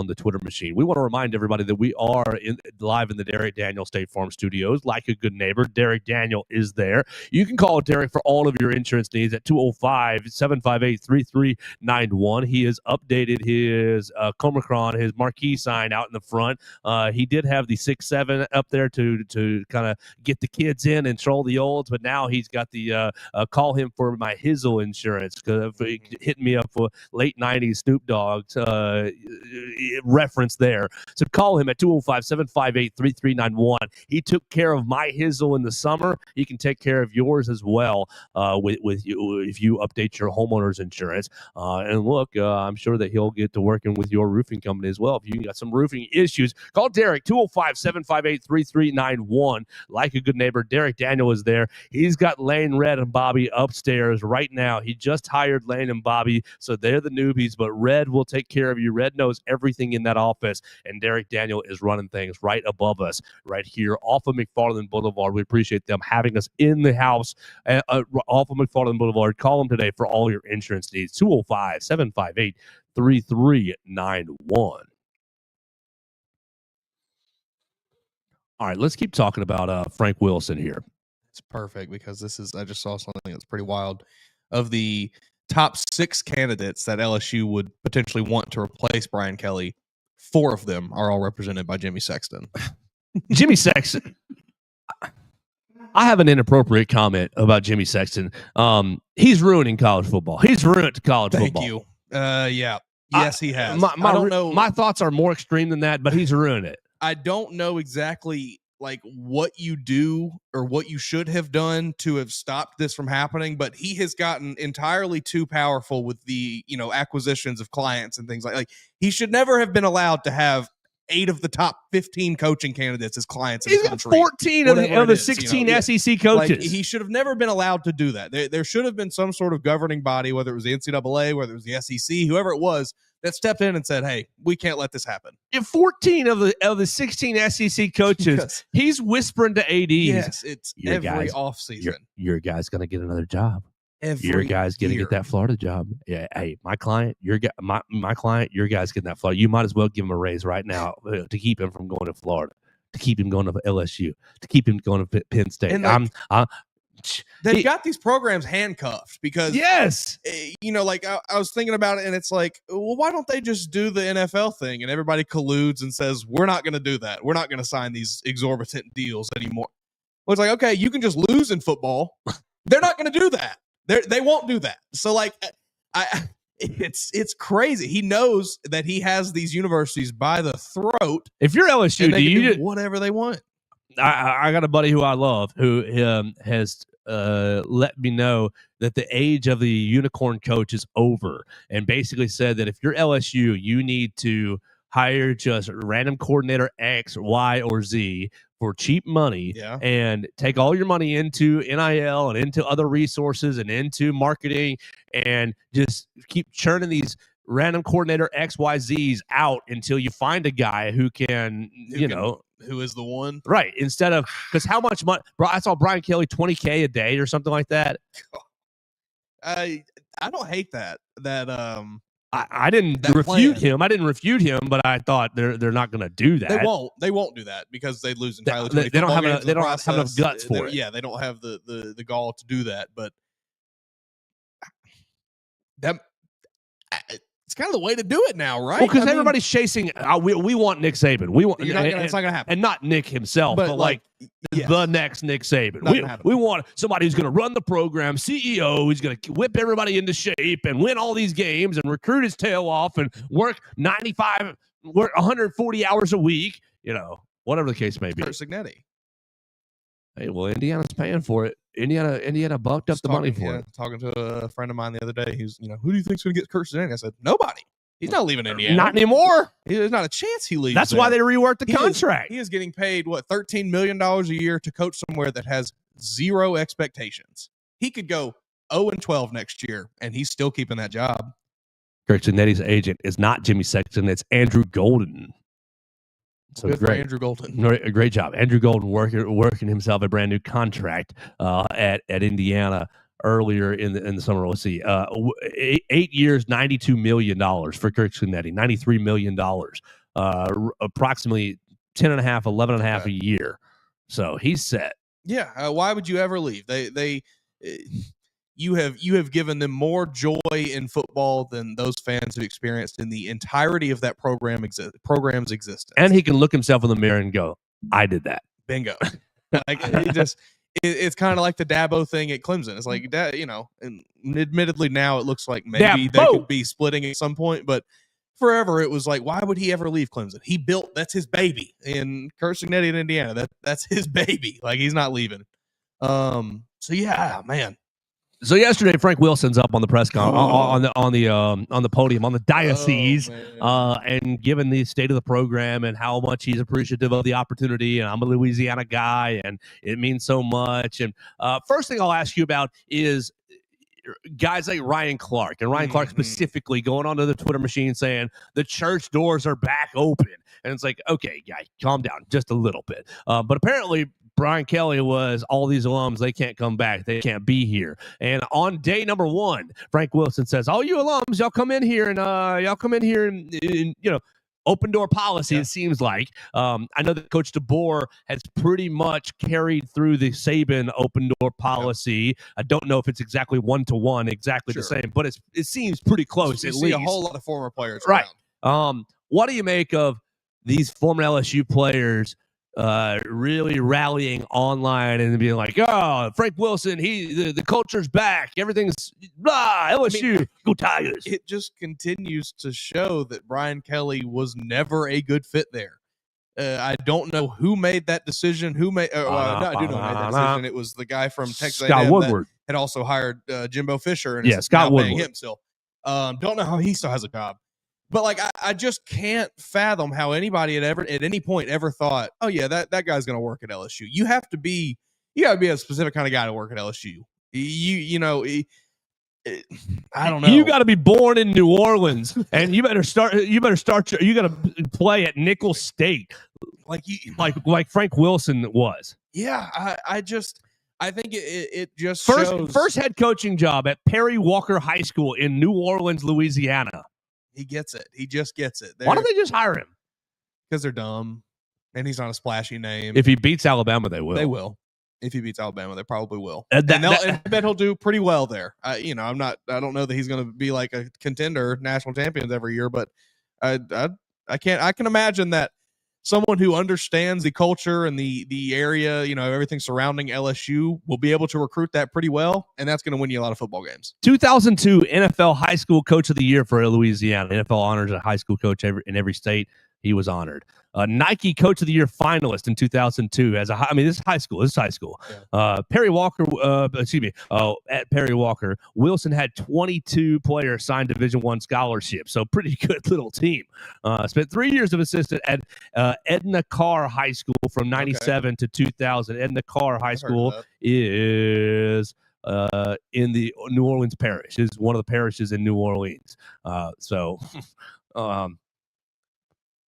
the Twitter machine. We want to remind everybody that we are live in the Derek Daniel State Farm Studios. Like a good neighbor, Derek Daniel is there. You can call Derek for all of your insurance needs at 205-758-3391. He has updated his Comicron, his marquee sign out in the front. He did have the 6-7 up there to kind of get the kids in and troll the olds, but now he's got the call him for my Hizzle insurance, because hitting me up for late 90s Snoop Dogg reference there. So call him at 205-758-3391. He took care of my Hizzle in the summer. He can take care of yours as well with you if you update your homeowner's insurance. And look, I'm sure that he'll get to working with your roofing company as well. If you got some roofing issues, call Derek 205-758-3391. Like a good neighbor, Derek Daniel is there. He's got Lane, Red, and Bobby upstairs right now. He just hired Lane and Bobby, so they're the newbies, but Red will take care of you. Red knows everything in that office, and Derek Daniel is running things right above us, right here off of McFarland Boulevard. We appreciate them having us in the house off of McFarland Boulevard. Call them today for all your insurance needs. 205-758-3391. All right, let's keep talking about Frank Wilson here. It's perfect because I just saw something that's pretty wild. Of the top 6 candidates that LSU would potentially want to replace Brian Kelly, 4 of them are all represented by Jimmy Sexton. Jimmy Sexton. I have an inappropriate comment about Jimmy Sexton. He's ruining college football. He's ruined college football. Thank you. Yeah. Yes, he has. I don't know. My thoughts are more extreme than that, but he's ruined it. I don't know exactly like what you do or what you should have done to have stopped this from happening, but he has gotten entirely too powerful with the, acquisitions of clients and things like he should never have been allowed to have 8 of the top 15 coaching candidates as clients in the country. 14 of the 16 SEC coaches. Like, he should have never been allowed to do that. There should have been some sort of governing body, whether it was the NCAA, whether it was the SEC, whoever it was, that stepped in and said, "Hey, we can't let this happen." In 14 of the 16 SEC coaches, he's whispering to ADs. Yes, it's every offseason. Your guy's going to get another job. Your guy's going to get that Florida job. Yeah, hey, my client, my client, your guy's getting that Florida. You might as well give him a raise right now to keep him from going to Florida, to keep him going to LSU, to keep him going to Penn State. And they've got these programs handcuffed because, yes, I was thinking about it, and it's like, well, why don't they just do the NFL thing? And everybody colludes and says, we're not going to do that. We're not going to sign these exorbitant deals anymore. Well, it's like, okay, you can just lose in football. They're not going to do that. They won't do that. So, it's crazy. He knows that he has these universities by the throat. If you're LSU, and they do can you do whatever they want? I got a buddy who I love who has let me know that the age of the unicorn coach is over, and basically said that if you're LSU, you need to hire just random coordinator X, Y, or Z for cheap money, and take all your money into NIL and into other resources and into marketing, and just keep churning these random coordinator XYZs out until you find a guy who can, who is the one, right? Instead of, because how much money, bro? I saw Brian Kelly $20K a day or something like that. I don't hate that. I didn't refute him. I didn't refute him, but I thought they're not going to do that. They won't do that because they lose entirely. They don't have enough guts for it. Yeah, they don't have the gall to do that. But it's kind of the way to do it now, right? Well, because everybody's chasing. We want Nick Saban. We want. It's not going to happen. And not Nick himself, but like the next Nick Saban. We want somebody who's going to run the program, CEO, who's going to whip everybody into shape and win all these games and recruit his tail off and work 140 hours a week. Whatever the case may be. Signetti. Hey, well, Indiana's paying for it. Indiana bucked up the money for it. Talking to a friend of mine the other day, who do you think's going to get Kurt Signetti? I said, nobody. He's not leaving Indiana. Not anymore. There's not a chance he leaves. That's why they reworked the contract. He is getting paid, $13 million a year to coach somewhere that has zero expectations. He could go 0-12 next year, and he's still keeping that job. Kurt Signetti's agent is not Jimmy Sexton. It's Andrew Golden. So good great. For Andrew Golden. Great job. Andrew Golden working himself a brand new contract at Indiana earlier in the summer. Let's see. 8 years, $92 million for Kirk Signetti, $93 million, approximately 10.5, 11.5 a year. So he's set. Yeah. Why would you ever leave? You have given them more joy in football than those fans have experienced in the entirety of that program's existence. And he can look himself in the mirror and go, I did that. Bingo. It's kind of like the Dabo thing at Clemson. It's like, and admittedly now it looks like maybe they could be splitting at some point, but forever it was like, why would he ever leave Clemson? That's his baby. And Kurt Signetti in Indiana, that's his baby. Like, he's not leaving. So yeah, man. So yesterday, Frank Wilson's up on the press on the podium on the diocese, and given the state of the program and how much he's appreciative of the opportunity. And I'm a Louisiana guy, and it means so much. And first thing I'll ask you about is guys like Ryan Clark, and Ryan Clark specifically going onto the Twitter machine saying the church doors are back open, and it's like, okay, guy, calm down just a little bit. But apparently, Brian Kelly was all these alums, they can't come back. They can't be here. And on day number 1, Frank Wilson says, all you alums, y'all come in here and open door policy, it seems like. I know that Coach DeBoer has pretty much carried through the Saban open door policy. I don't know if it's exactly 1-to-1, the same, but it seems pretty close, at least. A whole lot of former players. Right. What do you make of these former LSU players really rallying online and being like, oh, Frank Wilson, the culture's back, everything's LSU, go Tigers? It just continues to show that Brian Kelly was never a good fit there. I don't know who made that decision. I do know who made that decision. It was the guy from Texas Scott A&M Woodward that had also hired Jimbo Fisher, and Scott Woodward. paying him still. Don't know how he still has a job. But like, I just can't fathom how anybody had ever, at any point, ever thought, oh yeah, that guy's going to work at LSU. You got to be a specific kind of guy to work at LSU. I don't know. You got to be born in New Orleans, and you got to play at Nicholls State, like Frank Wilson was. Yeah, I think it just shows. First head coaching job at Perry Walker High School in New Orleans, Louisiana. He gets it. He just gets it. Why don't they just hire him? Because they're dumb, and he's not a splashy name. If he beats Alabama, they will. They will. If he beats Alabama, they probably will. And I bet he'll do pretty well there. I don't know that he's going to be like a contender, national champions every year, but I can imagine that someone who understands the culture and the area, everything surrounding LSU will be able to recruit that pretty well, and that's going to win you a lot of football games. 2002 NFL High School Coach of the Year for Louisiana. NFL honors a high school coach in every state. He was honored. Nike Coach of the Year finalist in 2002. This is high school. Yeah. Perry Walker, at Perry Walker, Wilson had 22 players signed Division I scholarships. So pretty good little team. Spent 3 years of assistant at Edna Carr High School from 97 to 2000. Edna Carr High School is in the New Orleans parish. Is one of the parishes in New Orleans.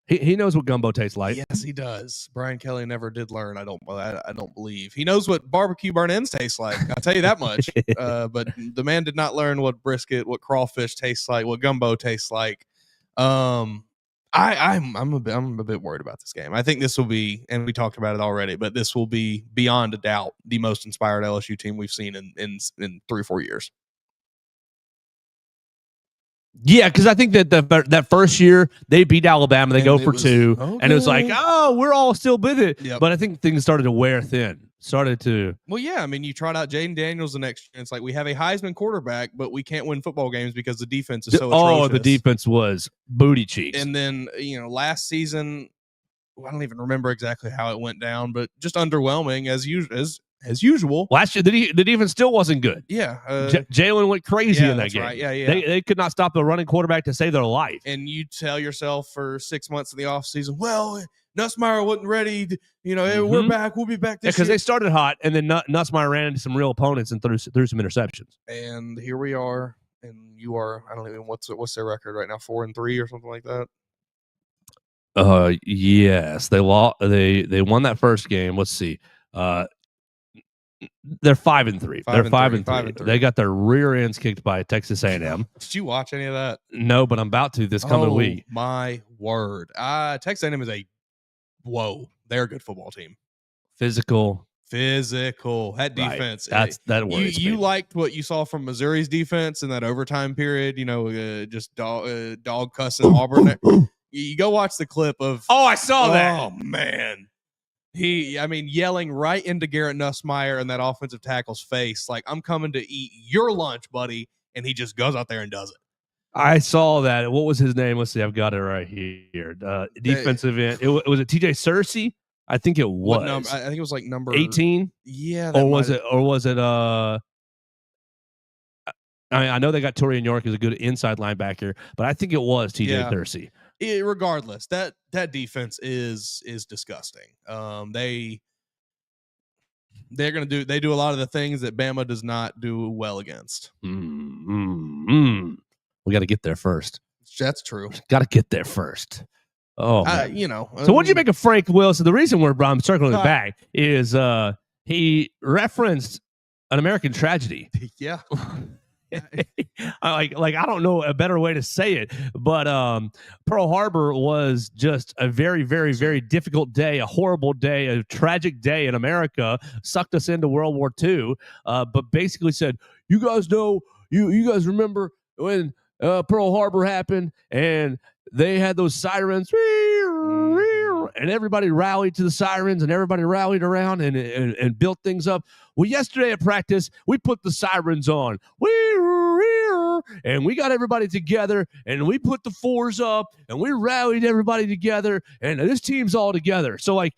He knows what gumbo tastes like. Yes, he does. Brian Kelly never did learn. I don't believe he knows what barbecue burn ends taste like. I'll tell you that much. But the man did not learn what brisket, what crawfish tastes like, what gumbo tastes like. I'm a bit worried about this game. I think this will be, and we talked about it already, but this will be beyond a doubt the most inspired LSU team we've seen in 3 or 4 years. Yeah, because I think that that first year they beat Alabama, they go for 2, and it was like, oh, we're all still with it. Yep. But I think things started to wear thin. Well, yeah. I mean, you tried out Jaden Daniels the next year. It's like we have a Heisman quarterback, but we can't win football games because the defense is so atrocious. The defense was booty cheeks. And then last season, I don't even remember exactly how it went down, but just underwhelming as usual. Last year, the defense still wasn't good. Yeah. Jalen went crazy in that game. Right. Yeah. They could not stop the running quarterback to save their life. And you tell yourself for 6 months of the offseason, well, Nussmeier wasn't ready. We're back. We'll be back this year. Because they started hot, and then Nussmeier ran into some real opponents and threw some interceptions. And here we are. And you are, I don't even, what's their record right now? 4-3 or something like that? Yes. They won that first game. Let's see. They're 5-3. They're 5-3. They got their rear ends kicked by Texas A&M. Did you watch any of that? No, but I'm about to this coming week. My word. Texas A&M is they're a good football team. Physical. That defense. Right. That worries me. You liked what you saw from Missouri's defense in that overtime period. Just dog cussing Auburn. You go watch the clip of. Oh, I saw that. Oh man. Yelling right into Garrett Nussmeier and that offensive tackle's face, like, I'm coming to eat your lunch, buddy. And he just goes out there and does it. I saw that. What was his name? Let's see. I've got it right here. Defensive end. Was it TJ Searcy? I think it was. I think it was like number 18. Yeah. Or was it? I know they got Torian York as a good inside linebacker, but I think it was TJ Searcy. Regardless, that defense is disgusting. They do a lot of the things that Bama does not do well against. We got to get there first. That's true. Got to get there first. Oh, so what did you make of Frank Wilson? The reason I'm circling it back is he referenced an American tragedy. Yeah. I don't know a better way to say it, but Pearl Harbor was just a very, very, very difficult day, a horrible day, a tragic day in America, sucked us into World War II, but basically said, you guys know, you guys remember when Pearl Harbor happened and they had those sirens and everybody rallied to the sirens and everybody rallied around and built things up. Well, yesterday at practice, we put the sirens on. And we got everybody together and we put the 4s up and we rallied everybody together and this team's all together. So, like,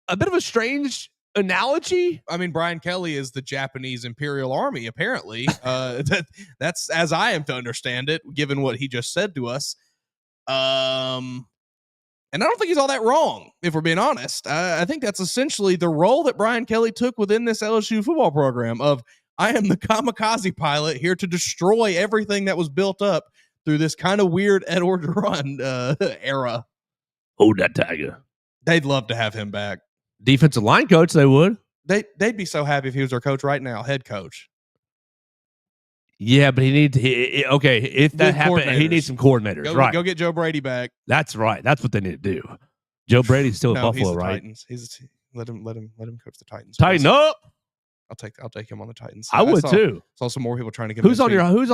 a bit of a strange analogy. I mean, Brian Kelly is the Japanese Imperial Army, apparently. That's as I am to understand it, given what he just said to us. And I don't think he's all that wrong, if we're being honest. I think that's essentially the role that Brian Kelly took within this LSU football program of, I am the kamikaze pilot here to destroy everything that was built up through this kind of weird Edward Run era. Hold that tiger. They'd love to have him back. Defensive line coach, they would. They'd be so happy if he was our coach right now, head coach. Yeah, but if that happened, he needs some coordinators. Right. Go get Joe Brady back. That's right. That's what they need to do. Joe Brady's still at Buffalo, he's the right? Titans. Let him coach the Titans. Tighten up. I'll take him on the Titans. I would too. Saw some more people trying to get who's on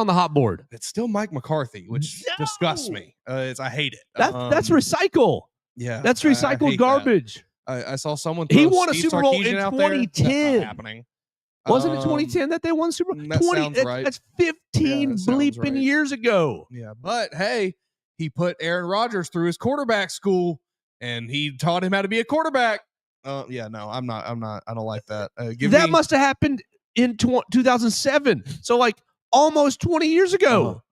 the hot board. It's still Mike McCarthy, which disgusts me. I hate it. That's recycle. Yeah, That's I recycled hate garbage. that. I saw someone. He throw won a Steve Super Bowl Sarkisian in out there. That's not 2010. happening. Wasn't it 2010 that they won Super Bowl? That sounds right. That's 15 that sounds bleeping right. years ago. Yeah, but hey, he put Aaron Rodgers through his quarterback school, and he taught him how to be a quarterback. Yeah, no, I'm not. I don't like that. That must have happened in 2007. So like almost 20 years ago.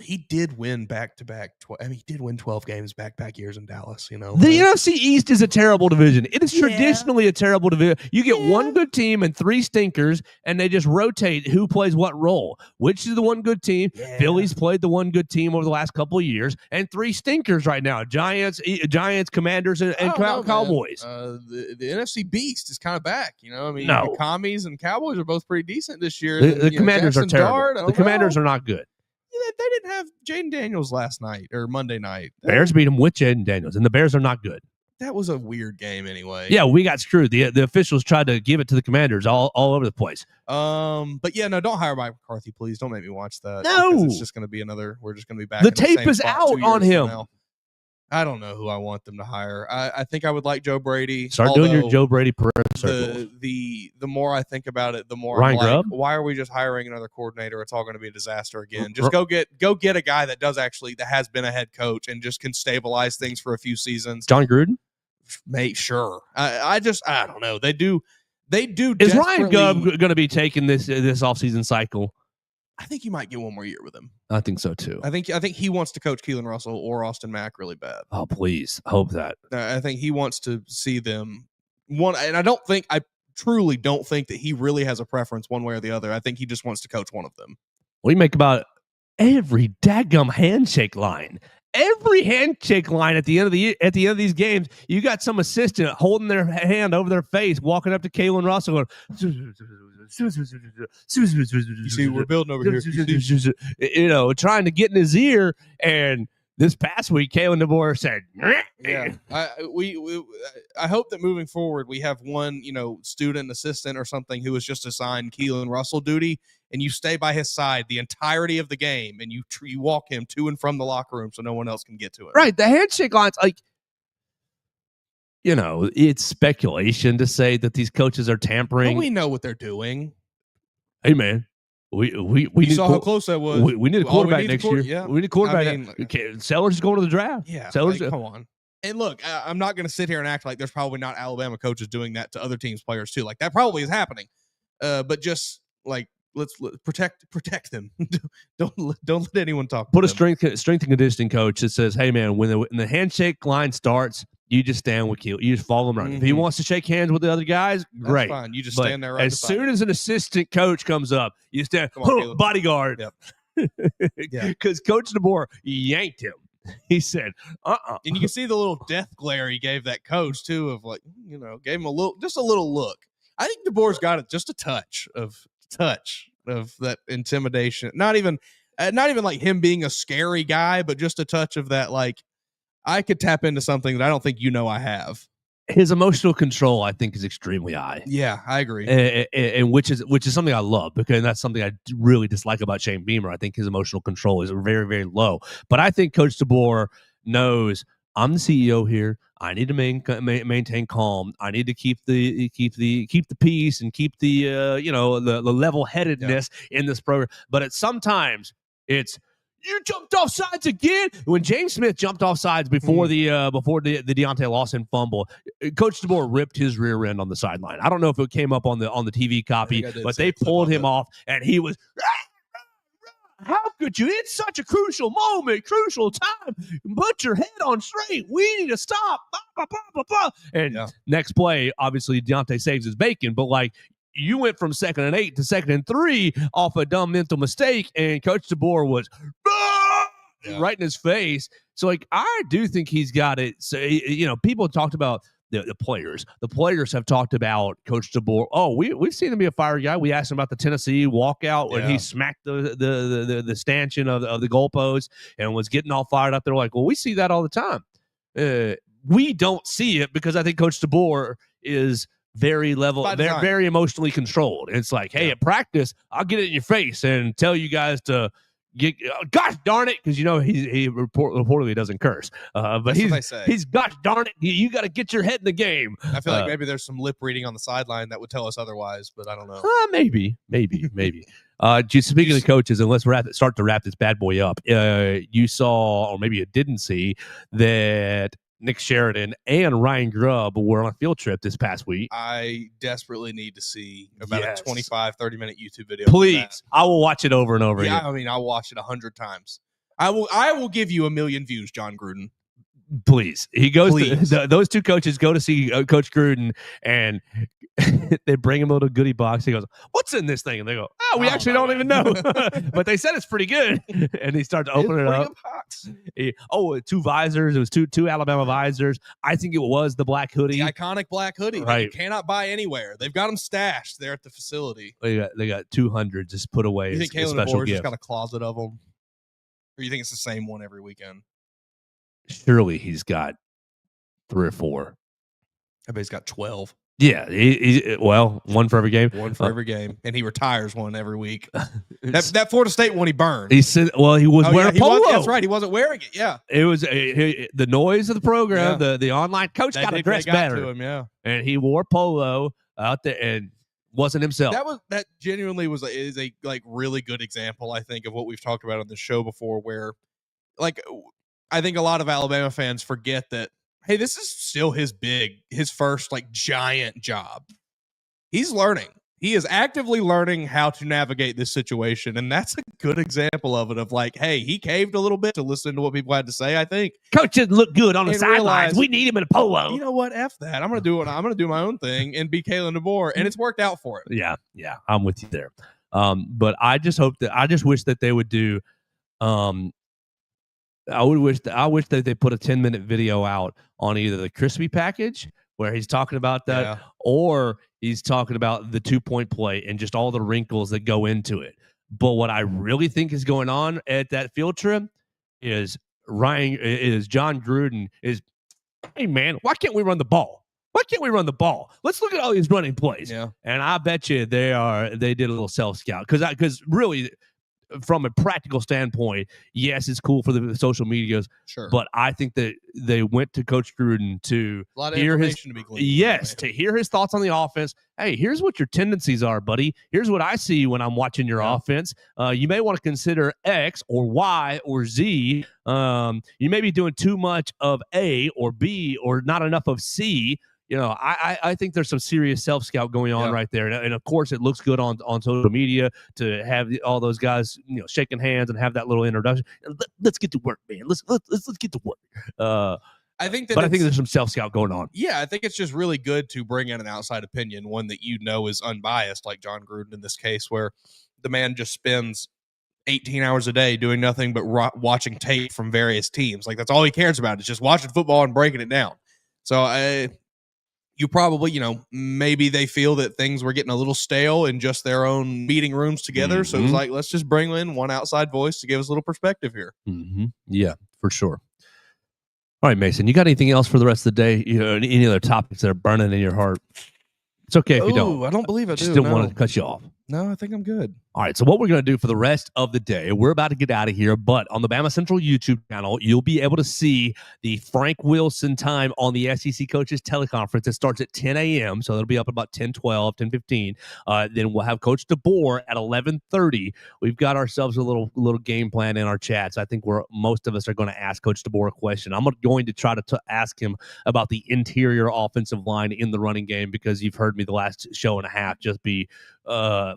He did win back-to-back. He did win 12 games back-to-back years in Dallas. You know, the NFC East is a terrible division. It is traditionally a terrible division. You get one good team and 3 stinkers, and they just rotate who plays what role. Which is the one good team? Yeah. Philly's played the one good team over the last couple of years, and 3 stinkers right now: Giants, Commanders, and Cowboys. The NFC Beast is kind of back. You know, I mean, No. the Commies and Cowboys are both pretty decent this year. The Commanders are terrible. The Commanders are not good. They didn't have Jaden Daniels last night or Monday night. Bears beat them with Jaden Daniels, and the Bears are not good. That was a weird game anyway. Yeah, we got screwed. The officials tried to give it to the Commanders all over the place. But yeah, no, don't hire Mike McCarthy, please. Don't make me watch that. No, it's just going to be we're just going to be back. The in tape same is spot out 2 years on from him. now. I don't know who I want them to hire. I think I would like Joe Brady. Start doing your Joe Brady Perez circles. The more I think about it, the more Ryan I'm like, Grubb? why are we just hiring another coordinator? It's all going to be a disaster again. Just go get a guy that has been a head coach and just can stabilize things for a few seasons. John Gruden? Mate, sure. I don't know. They do. Is Ryan Grubb going to be taking this offseason cycle? I think he might get one more year with him. I think so too. I think he wants to coach Keelan Russell or Austin Mack really bad. Oh, please. I hope that. I think he wants to see them one. And I truly don't think that he really has a preference one way or the other. I think he just wants to coach one of them. What do you make about every daggum handshake line? Every handshake line at the end of these games, you got some assistant holding their hand over their face, walking up to Keelan Russell, going, you see, we're building over here. You know, trying to get in his ear. And this past week, Kalen DeBoer said, "Yeah, I hope that moving forward, we have one, student assistant or something who is just assigned Keelan Russell duty, and you stay by his side the entirety of the game, and you walk him to and from the locker room so no one else can get to him." Right, the handshake lines, like, it's speculation to say that these coaches are tampering. But we know what they're doing. Hey, man. We saw how close that was. We need a quarterback next year. Yeah. We need a quarterback. Sellers is going to the draft. Yeah. Sellers, come on. And look, I'm not going to sit here and act like there's probably not Alabama coaches doing that to other teams' players too. Like that probably is happening. But just like let's protect them. don't let anyone talk. Put a strength and conditioning coach that says, "Hey man, when the handshake line starts, you just stand with Keel. You just follow him around. If he wants to shake hands with the other guys, great. That's fine. You just stand there right as soon as an assistant coach comes up, you stand, bodyguard." Yep. Yeah. Because Coach DeBoer yanked him. He said, And you can see the little death glare he gave that coach too, of like, gave him a little look. I think DeBoer's got it just a touch of that intimidation. Not even like him being a scary guy, but just a touch of that, like, I could tap into something that I don't think I have. His emotional control, I think, is extremely high. Yeah, I agree. And which is something I love, because that's something I really dislike about Shane Beamer. I think his emotional control is very, very low. But I think Coach DeBoer knows, I'm the CEO here. I need to maintain calm. I need to keep the peace and keep the the level-headedness in this program. But sometimes it's, you jumped off sides again. When James Smith jumped off sides before the Deontay Lawson fumble, Coach DeBoer ripped his rear end on the sideline. I don't know if it came up on the TV copy, but they pulled him off, and he was, how could you? It's such a crucial moment, crucial time. Put your head on straight. We need to stop. And next play, obviously Deontay saves his bacon, but like, you went from 2nd and 8 to 2nd and 3 off a dumb mental mistake, and Coach DeBoer was right in his face. So, like, I do think he's got it. So, people talked about the players. The players have talked about Coach DeBoer. Oh, we've seen him be a fire guy. We asked him about the Tennessee walkout when he smacked the stanchion of the goalpost and was getting all fired up. They're like, well, we see that all the time. We don't see it because I think Coach DeBoer is very emotionally controlled. It's like, hey, at practice, I'll get it in your face and tell you guys to gosh darn it, because he reportedly doesn't curse. But That's what they say. He's gosh darn it, you got to get your head in the game. I feel like maybe there's some lip reading on the sideline that would tell us otherwise, but I don't know. Maybe. Just speaking of coaches, and let's start to wrap this bad boy up. You saw, or maybe you didn't see, that Nick Sheridan and Ryan Grubb were on a field trip this past week. I desperately need to see about a 30-minute YouTube video. Please, I will watch it over and over again. I mean, I'll watch it 100 times. I will give you 1 million views, John Gruden. Please. He goes to those two coaches go to see Coach Gruden, and they bring him a little goodie box. He goes, "What's in this thing?" And they go, "Oh, we actually don't even know." But they said it's pretty good. And he starts to open it up. Two visors. It was two Alabama visors. I think it was the black hoodie. The iconic black hoodie that you cannot buy anywhere. They've got them stashed there at the facility. They got 200 just put away. You think as Kalen special DeBoer's gift. just got a closet of them? Or you think it's the same one every weekend? Surely he's got 3 or 4. I bet he's got 12. Yeah, one for every game. One for every game, and he retires one every week. That Florida State one he burned. He said, he was wearing a polo. That's right. He wasn't wearing it. Yeah, it was the noise of the program. Yeah. The online coach got to dress better. To him, yeah, and he wore polo out there and wasn't himself. That genuinely is a really good example, I think, of what we've talked about on the show before, where I think a lot of Alabama fans forget that, hey, this is still his first giant job. He's learning. He is actively learning how to navigate this situation. And that's a good example of it, of hey, he caved a little bit to listen to what people had to say, I think. Coach didn't look good on the sidelines. We need him in a polo. You know what? F that. I'm going to do my own thing and be Kalen DeBoer. And it's worked out for him. Yeah. I'm with you there. But I just wish that they would do, I wish that they put a 10-minute video out on either the crispy package where he's talking about that, or he's talking about the 2-point play and just all the wrinkles that go into it. But what I really think is going on at that field trip is John Gruden is, hey man, why can't we run the ball? Why can't we run the ball? Let's look at all these running plays. Yeah. And I bet you they did a little self-scout because really, from a practical standpoint, yes, it's cool for the social medias. Sure. But I think that they went to Coach Gruden to a lot of hear information to be gleaned. Yes, to hear his thoughts on the offense. Hey, here's what your tendencies are, buddy. Here's what I see when I'm watching your offense. You may want to consider X or Y or Z. You may be doing too much of A or B or not enough of C. I think there's some serious self-scout going on right there. And of course, it looks good on social media to have all those guys, shaking hands and have that little introduction. Let's get to work, man. Let's get to work. I think there's some self-scout going on. Yeah, I think it's just really good to bring in an outside opinion, one that is unbiased, like John Gruden in this case, where the man just spends 18 hours a day doing nothing but watching tape from various teams. That's all he cares about is just watching football and breaking it down. So you probably, maybe they feel that things were getting a little stale in just their own meeting rooms together. So it's let's just bring in one outside voice to give us a little perspective here. Mm-hmm. Yeah, for sure. All right, Mason, you got anything else for the rest of the day? Any other topics that are burning in your heart? It's okay if you don't. I don't believe I just didn't want to cut you off. No, I think I'm good. All right, so what we're going to do for the rest of the day, we're about to get out of here, but on the BamaCentral YouTube channel, you'll be able to see the Frank Wilson time on the SEC Coaches Teleconference. It starts at 10 a.m., so it'll be up about 10:12, 10:15. Then we'll have Coach DeBoer at 11:30. We've got ourselves a little game plan in our chats. I think most of us are going to ask Coach DeBoer a question. I'm going to try to ask him about the interior offensive line in the running game, because you've heard me the last show and a half just be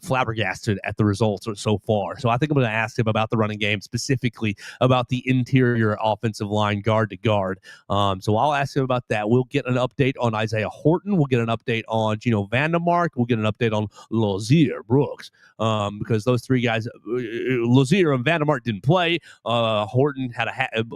flabbergasted at the results so far. So I think I'm going to ask him about the running game, specifically about the interior offensive line, guard to guard. So I'll ask him about that. We'll get an update on Isaiah Horton. We'll get an update on Gino Vandermark. We'll get an update on Lazier Brooks, because those three guys, Lazier and Vandermark, didn't play. Horton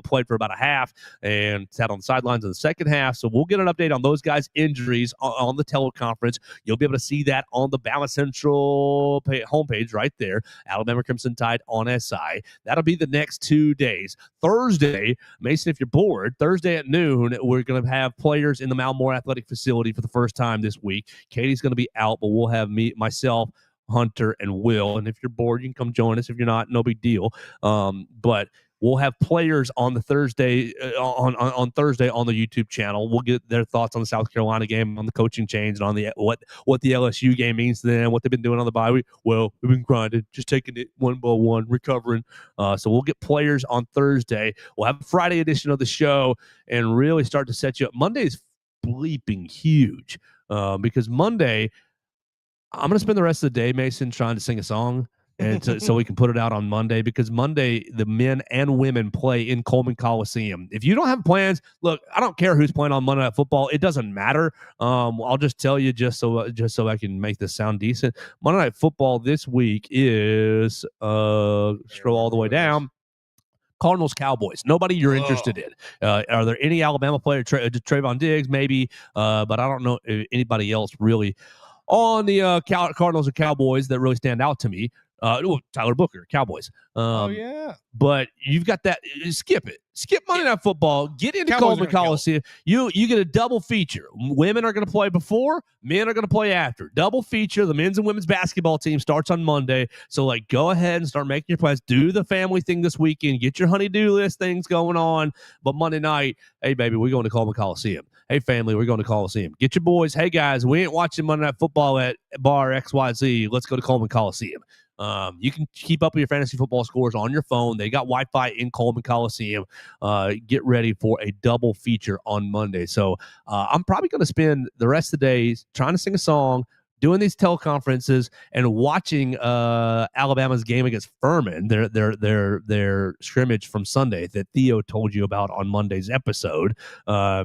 played for about a half and sat on the sidelines in the second half. So we'll get an update on those guys' injuries on the teleconference. You'll be able to see that on the BamaCentral homepage right there, Alabama Crimson Tide on SI. That'll be the next 2 days. Thursday, Mason, if you're bored, Thursday at noon, we're going to have players in the Malmore Athletic Facility for the first time this week. Katie's going to be out, but we'll have myself, Hunter, and Will. And if you're bored, you can come join us. If you're not, no big deal. But we'll have players on the Thursday on Thursday on the YouTube channel. We'll get their thoughts on the South Carolina game, on the coaching change, and on the what the LSU game means to them, what they've been doing on the bye week. Well, we've been grinding, just taking it one by one, recovering. So we'll get players on Thursday. We'll have a Friday edition of the show and really start to set you up. Monday's bleeping huge because Monday, I'm going to spend the rest of the day, Mason, trying to sing a song. And so we can put it out on Monday, because Monday the men and women play in Coleman Coliseum. If you don't have plans, look, I don't care who's playing on Monday Night Football. It doesn't matter. I'll just tell you just so I can make this sound decent. Monday Night Football this week is scroll all the way down. Cardinals Cowboys. Nobody you're interested in. Are there any Alabama players? Trayvon Diggs, maybe, but I don't know anybody else really on the Cardinals and Cowboys that really stand out to me. Tyler Booker, Cowboys. Yeah. But you've got that. Skip it. Skip Monday Night Football. Get into Coleman Coliseum. You get a double feature. Women are going to play before. Men are going to play after. Double feature. The men's and women's basketball team starts on Monday. So, go ahead and start making your plans. Do the family thing this weekend. Get your honey-do list things going on. But Monday night, hey, baby, we're going to Coleman Coliseum. Hey, family, we're going to Coliseum. Get your boys. Hey, guys, we ain't watching Monday Night Football at Bar XYZ. Let's go to Coleman Coliseum. You can keep up with your fantasy football scores on your phone. They got Wi-Fi in Coleman Coliseum. Get ready for a double feature on Monday. So I'm probably going to spend the rest of the days trying to sing a song, doing these teleconferences, and watching Alabama's game against Furman, their scrimmage from Sunday that Theo told you about on Monday's episode,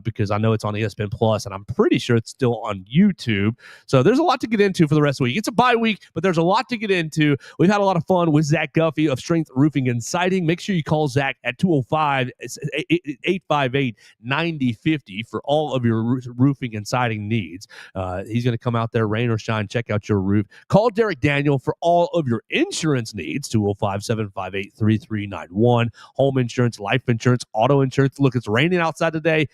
because I know it's on ESPN Plus, and I'm pretty sure it's still on YouTube. So there's a lot to get into for the rest of the week. It's a bye week, but there's a lot to get into. We've had a lot of fun with Zach Guffey of Strength Roofing and Siding. Make sure you call Zach at 205-858-9050 for all of your roofing and siding needs. He's going to come out there, rain or shine, check out your roof. Call Derek Daniel for all of your insurance needs, 205-758-3391. Home insurance, life insurance, auto insurance. Look, it's raining outside today.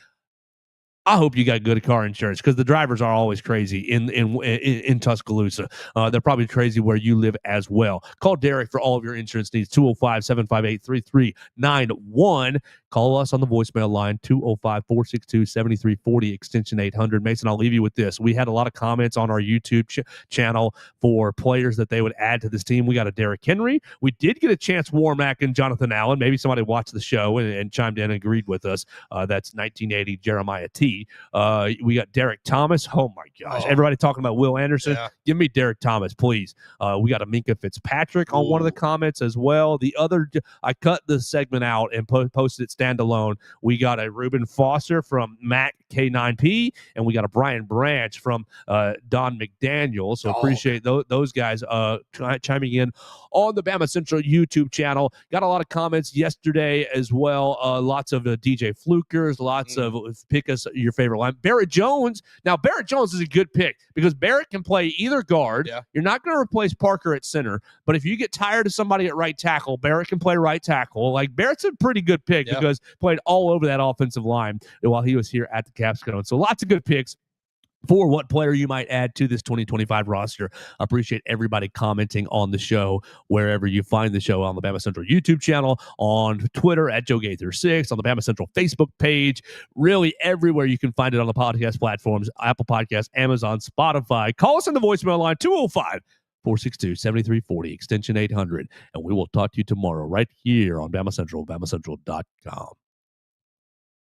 I hope you got good car insurance, because the drivers are always crazy in Tuscaloosa. They're probably crazy where you live as well. Call Derek for all of your insurance needs, 205-758-3391. Call us on the voicemail line, 205-462-7340, extension 800. Mason, I'll leave you with this. We had a lot of comments on our YouTube channel for players that they would add to this team. We got a Derrick Henry. We did get a Chance Warmack and Jonathan Allen. Maybe somebody watched the show and chimed in and agreed with us. That's 1980 Jeremiah T. We got Derek Thomas. Oh, my gosh. Everybody talking about Will Anderson. Yeah. Give me Derek Thomas, please. We got a Minka Fitzpatrick on one of the comments as well. The other, I cut the segment out and posted it standalone. We got a Reuben Foster from Mac K9P, and we got a Brian Branch from Don McDaniel. So appreciate those guys chiming in on the BamaCentral YouTube channel. Got a lot of comments yesterday as well. Lots of DJ Flukers, lots of pick us your favorite line. Barrett Jones. Now, Barrett Jones is a good pick because Barrett can play either guard. Yeah. You're not going to replace Parker at center, but if you get tired of somebody at right tackle, Barrett can play right tackle. Barrett's a pretty good pick because played all over that offensive line while he was here at the Capstone. So lots of good picks for what player you might add to this 2025 roster. I appreciate everybody commenting on the show wherever you find the show, on the BamaCentral YouTube channel, on Twitter at Joe Gaither 6, on the BamaCentral Facebook page, really everywhere you can find it on the podcast platforms, Apple Podcasts, Amazon, Spotify. Call us on the voicemail line, 205-462-7340, extension 800, and we will talk to you tomorrow right here on BamaCentral, BamaCentral.com.